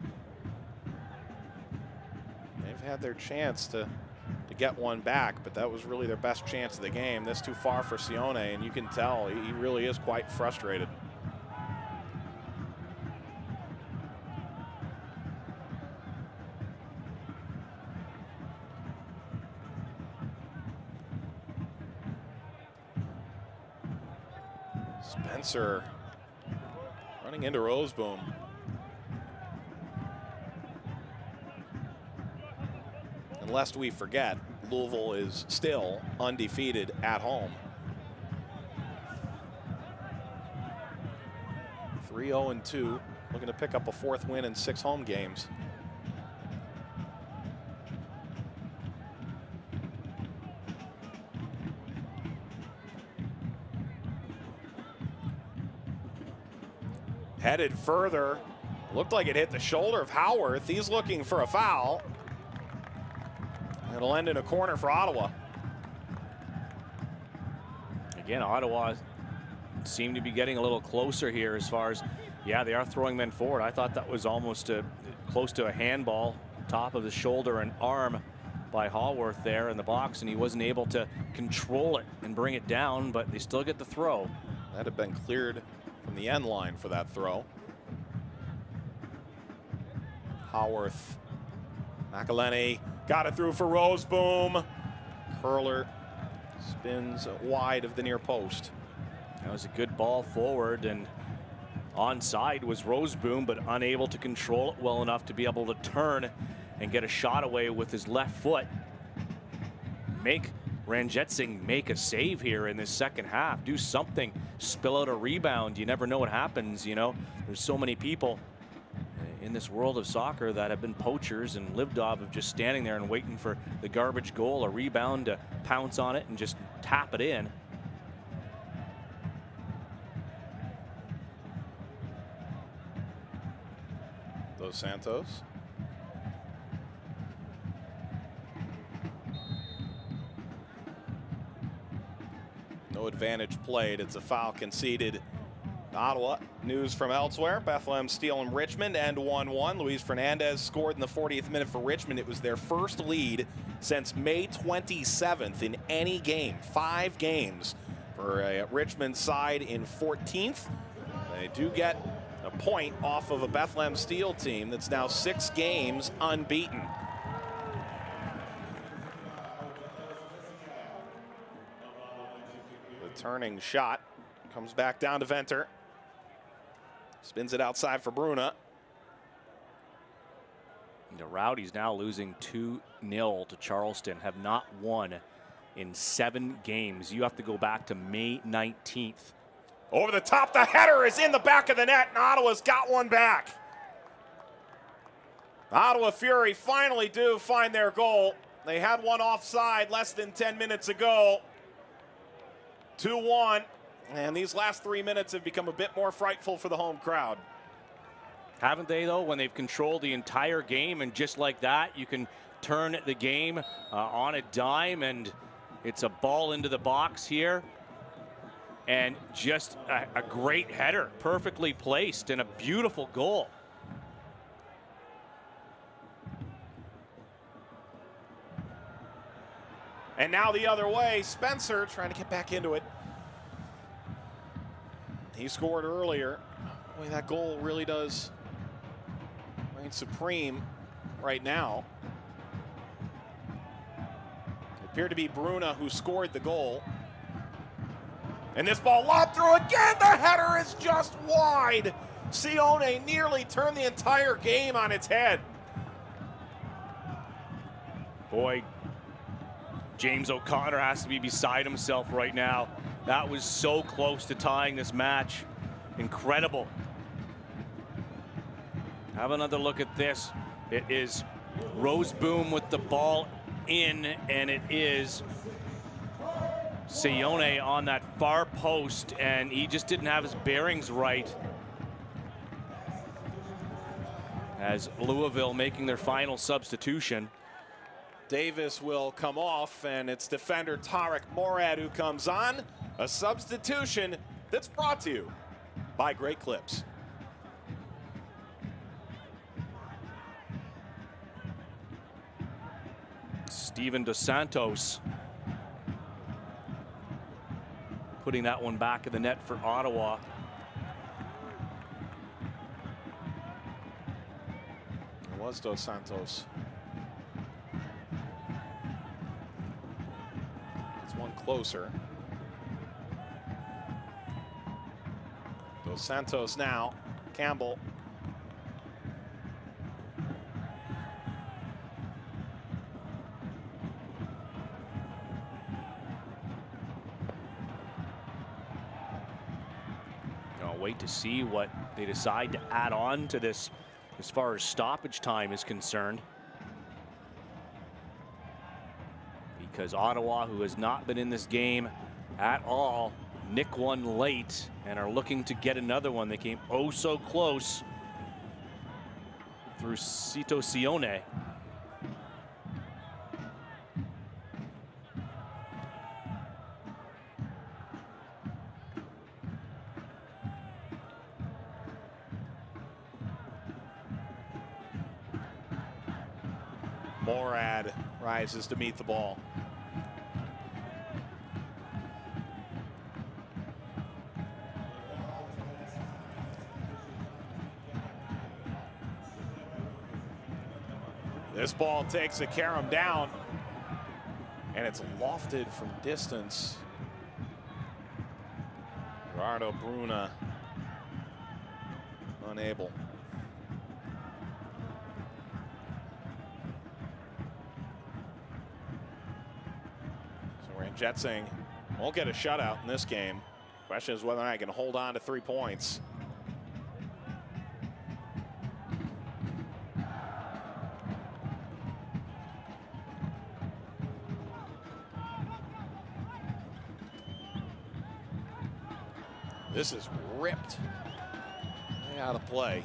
They've had their chance to get one back, but that was really their best chance of the game. This too far for Sione, and you can tell he really is quite frustrated. Spencer running into Roseboom. And lest we forget, Louisville is still undefeated at home. 3-0-2, looking to pick up a 4th win in 6 home games. Headed further, looked like it hit the shoulder of Howarth. He's looking for a foul. It'll end in a corner for Ottawa. Again, Ottawa seem to be getting a little closer here as far as, yeah, they are throwing men forward. I thought that was almost close to a handball, top of the shoulder and arm by Haworth there in the box, and he wasn't able to control it and bring it down, but they still get the throw. That had been cleared from the end line for that throw. Haworth, McElhenney got it through for Roseboom. Curler spins wide of the near post. That was a good ball forward, and onside was Roseboom, but unable to control it well enough to be able to turn and get a shot away with his left foot. Make Ranjitsingh make a save here in this second half. Do something, spill out a rebound. You never know what happens, you know. There's so many people in this world of soccer that have been poachers and lived off of just standing there and waiting for the garbage goal, a rebound, to pounce on it and just tap it in. Dos Santos. No advantage played. It's a foul conceded. Ottawa. News from elsewhere. Bethlehem Steel and Richmond end 1-1. Luis Fernandez scored in the 40th minute for Richmond. It was their first lead since May 27th in any game. 5 games for a Richmond side in 14th. They do get a point off of a Bethlehem Steel team that's now 6 games unbeaten. The turning shot comes back down to Venter. Spins it outside for Bruna. The Rowdies now losing 2-0 to Charleston, have not won in 7 games. You have to go back to May 19th. Over the top, the header is in the back of the net, and Ottawa's got one back. Ottawa Fury finally do find their goal. They had one offside less than 10 minutes ago. 2-1. And these last 3 minutes have become a bit more frightful for the home crowd. Haven't they, though, when they've controlled the entire game, and just like that, you can turn the game on a dime, and it's a ball into the box here. And just a great header, perfectly placed, and a beautiful goal. And now the other way, Spencer trying to get back into it. He scored earlier. Boy, that goal really does reign supreme right now. It appeared to be Bruna who scored the goal. And this ball lobbed through again. The header is just wide. Sione nearly turned the entire game on its head. Boy, James O'Connor has to be beside himself right now. That was so close to tying this match. Incredible. Have another look at this. It is Roseboom with the ball in, and it is Sione on that far post, and he just didn't have his bearings right. As Louisville making their final substitution. Davis will come off, and it's defender Tarek Morad who comes on. A substitution that's brought to you by Great Clips. Steven Dos Santos putting that one back in the net for Ottawa. It was Dos Santos. It's one closer. Dos Santos now. Campbell. I'll wait to see what they decide to add on to this as far as stoppage time is concerned. Because Ottawa, who has not been in this game at all, nick one late and are looking to get another one. They came oh so close through Cito Sione. Morad rises to meet the ball. This ball takes a carom down, and it's lofted from distance. Gerardo Bruna unable. So Rand Jetsing won't get a shutout in this game. Question is whether or not he can hold on to 3 points. This is ripped out of play.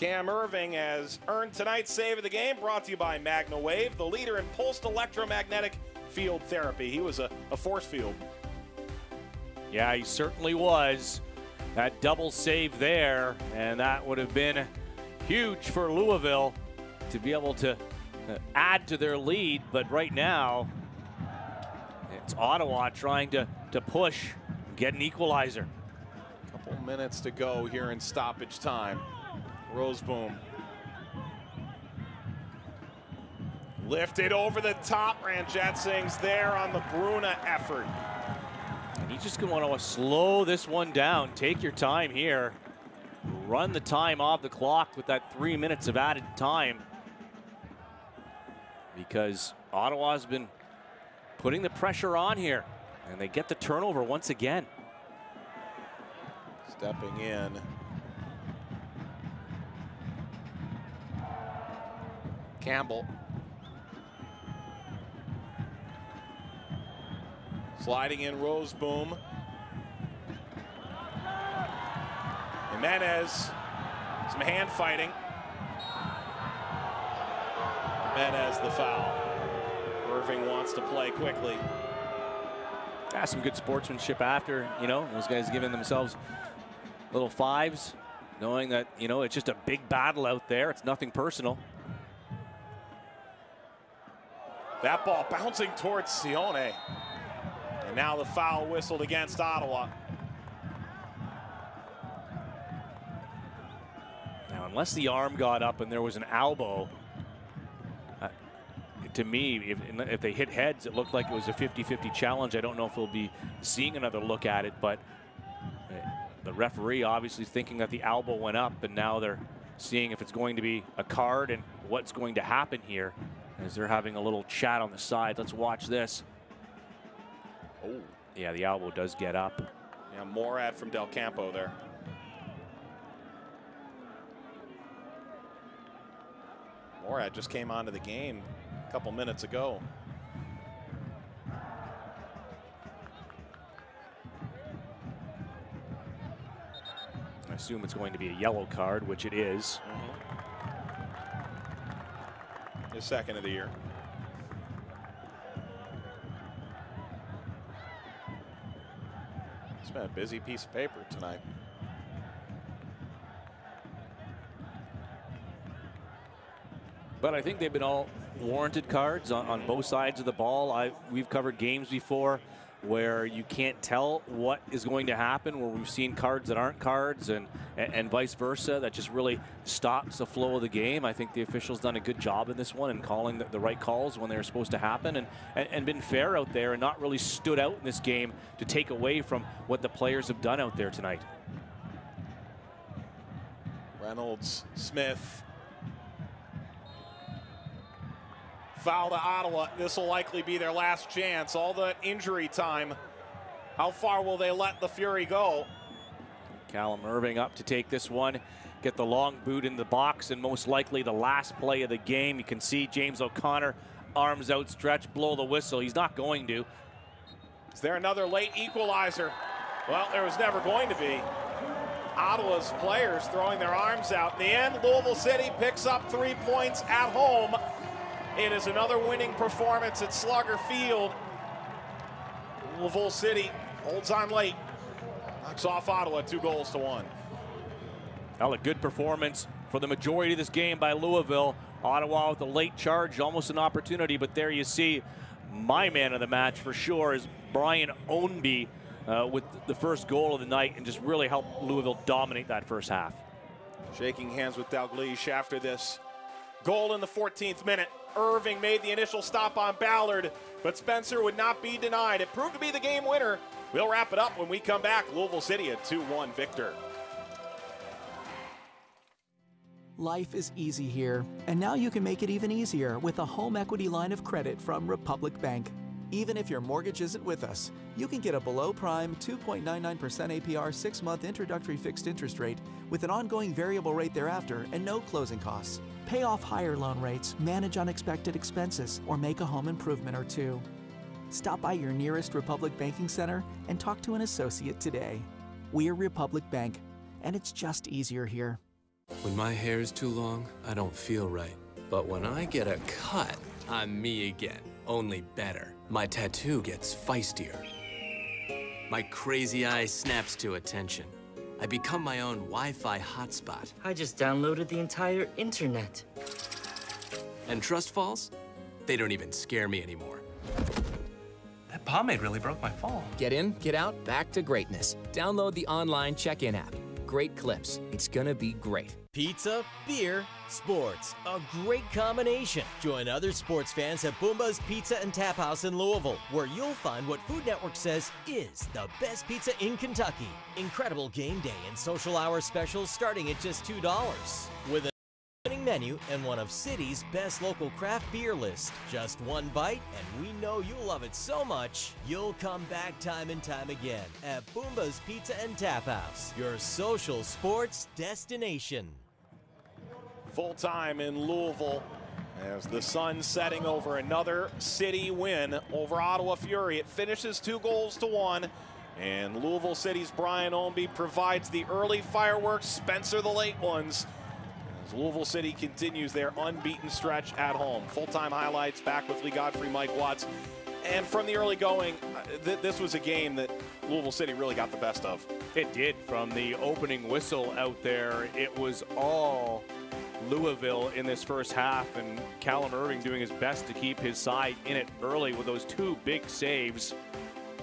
Cam Irving has earned tonight's save of the game, brought to you by Magna Wave, the leader in pulsed electromagnetic field therapy. He was a force field. Yeah, he certainly was. That double save there, and that would have been huge for Louisville to be able to add to their lead. But right now, it's Ottawa trying to push, get an equalizer. Couple minutes to go here in stoppage time. Roseboom. Lifted over the top. Ranjit Singh's there on the Bruna effort. And you just want to slow this one down. Take your time here. Run the time off the clock with that 3 minutes of added time. Because Ottawa's been putting the pressure on here. And they get the turnover once again. Stepping in. Campbell. Sliding in Roseboom. Jimenez. Some hand fighting. Jimenez the foul. Irving wants to play quickly. Some good sportsmanship after, those guys giving themselves little fives, knowing that, it's just a big battle out there. It's nothing personal. That ball bouncing towards Sione. And now the foul whistled against Ottawa. Now, unless the arm got up and there was an elbow, to me, if they hit heads, it looked like it was a 50-50 challenge. I don't know if we'll be seeing another look at it, but the referee obviously thinking that the elbow went up, and now they're seeing if it's going to be a card and what's going to happen here as they're having a little chat on the side. Let's watch this. Oh, yeah, the elbow does get up. Yeah, Morad from Del Campo there. Morad just came onto the game a couple minutes ago. I assume it's going to be a yellow card, which it is. His second of the year. It's been a busy piece of paper tonight. But I think they've been all warranted cards on both sides of the ball. We've covered games before where you can't tell what is going to happen, where we've seen cards that aren't cards and vice versa. That just really stops the flow of the game. I think the officials done a good job in this one and calling the right calls when they're supposed to happen and been fair out there and not really stood out in this game to take away from what the players have done out there tonight. Reynolds, Smith. Foul to Ottawa. This will likely be their last chance. All the injury time. How far will they let the Fury go? Callum Irving up to take this one. Get the long boot in the box, and most likely the last play of the game. You can see James O'Connor, arms outstretched, blow the whistle. He's not going to. Is there another late equalizer? Well, there was never going to be. Ottawa's players throwing their arms out. In the end, Louisville City picks up 3 points at home. It is another winning performance at Slugger Field. Louisville City holds on late. Knocks off Ottawa 2-1. Well, a good performance for the majority of this game by Louisville. Ottawa with a late charge, almost an opportunity, but there you see my man of the match for sure is Brian Ownby with the first goal of the night and just really helped Louisville dominate that first half. Shaking hands with Dalglish after this goal in the 14th minute. Irving made the initial stop on Ballard, but Spencer would not be denied. It proved to be the game winner. We'll wrap it up when we come back. Louisville City a 2-1 victor. Life is easy here, and now you can make it even easier with a home equity line of credit from Republic Bank. Even if your mortgage isn't with us, you can get a below-prime 2.99% APR 6-month introductory fixed interest rate with an ongoing variable rate thereafter and no closing costs. Pay off higher loan rates, manage unexpected expenses, or make a home improvement or two. Stop by your nearest Republic Banking Center and talk to an associate today. We're Republic Bank, and it's just easier here. When my hair is too long, I don't feel right. But when I get a cut, I'm me again, only better. My tattoo gets feistier. My crazy eye snaps to attention. I become my own Wi-Fi hotspot. I just downloaded the entire internet. And trust falls? They don't even scare me anymore. That pomade really broke my fall. Get in, get out, back to greatness. Download the online check-in app. Great clips. It's gonna be great. Pizza, beer, sports. A great combination. Join other sports fans at Boomba's Pizza and Tap House in Louisville, where you'll find what Food Network says is the best pizza in Kentucky. Incredible game day and social hour specials starting at just $2. With a winning menu and one of city's best local craft beer list. Just one bite, and we know you'll love it so much, you'll come back time and time again at Boomba's Pizza and Tap House, your social sports destination. Full time in Louisville as the sun setting over another city win over Ottawa Fury. It finishes 2-1, and Louisville City's Brian Ownby provides the early fireworks, Spencer the late ones. As Louisville City continues their unbeaten stretch at home. Full-time highlights back with Lee Godfrey, Mike Watts. And from the early going, this was a game that Louisville City really got the best of. It did. From the opening whistle out there, it was all Louisville in this first half, and Callum Irving doing his best to keep his side in it early with those two big saves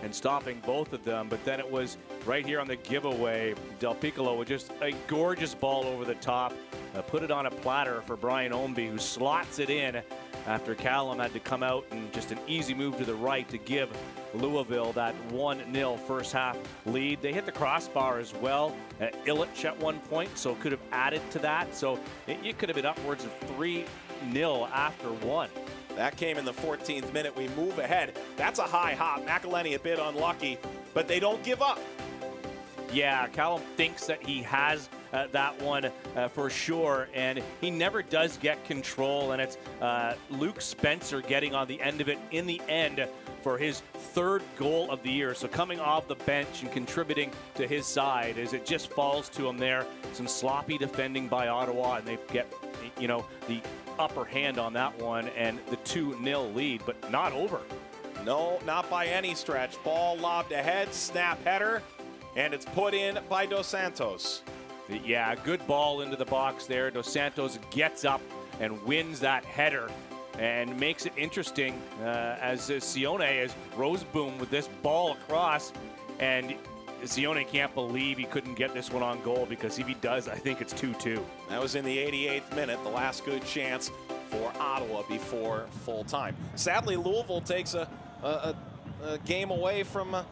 and stopping both of them. But then it was right here on the giveaway, Del Piccolo with just a gorgeous ball over the top, put it on a platter for Brian Ownby, who slots it in after Callum had to come out and just an easy move to the right to give Louisville that 1-0 first half lead. They hit the crossbar as well at Illich at one point, so could have added to that. So it could have been upwards of 3-0 after one. That came in the 14th minute. We move ahead. That's a high hop. McElhenney a bit unlucky, but they don't give up. Yeah, Callum thinks that he has that one for sure, and he never does get control, and it's Luke Spencer getting on the end of it in the end for his third goal of the year. So coming off the bench and contributing to his side as it just falls to him there. Some sloppy defending by Ottawa, and they get, you know, the upper hand on that one and the 2-0 lead, but not over. No, not by any stretch. Ball lobbed ahead, snap header, and it's put in by Dos Santos. Yeah, good ball into the box there. Dos Santos gets up and wins that header and makes it interesting as Sione is Roseboom with this ball across, and Sione can't believe he couldn't get this one on goal, because if he does, I think it's 2-2. That was in the 88th minute, the last good chance for Ottawa before full time. Sadly, Louisville takes a game away from a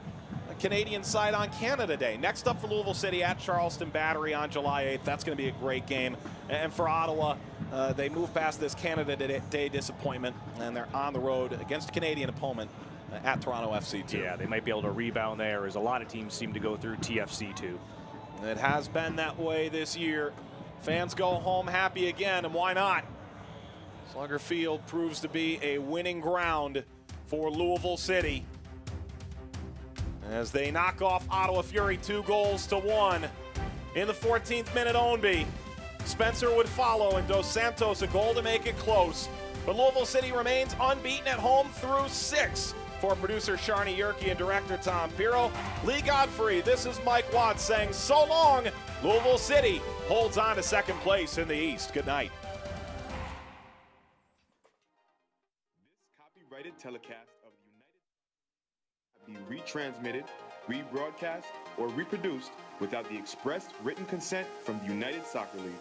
Canadian side on Canada Day. Next up for Louisville City at Charleston Battery on July 8th. That's going to be a great game. And for Ottawa, they move past this Canada Day disappointment, and they're on the road against a Canadian opponent at Toronto FC too. Yeah, they might be able to rebound there, as a lot of teams seem to go through TFC too. It has been that way this year. Fans go home happy again, and why not? Slugger Field proves to be a winning ground for Louisville City as they knock off Ottawa Fury 2-1 in the 14th minute. Ownby. Spencer would follow, and Dos Santos a goal to make it close. But Louisville City remains unbeaten at home through 6. For producer Sharni Yerke and director Tom Piro, Lee Godfrey, this is Mike Watts saying so long. Louisville City holds on to second place in the East. Good night. This copyrighted telecast of the United be retransmitted, rebroadcast, or reproduced without the express written consent from the United Soccer League.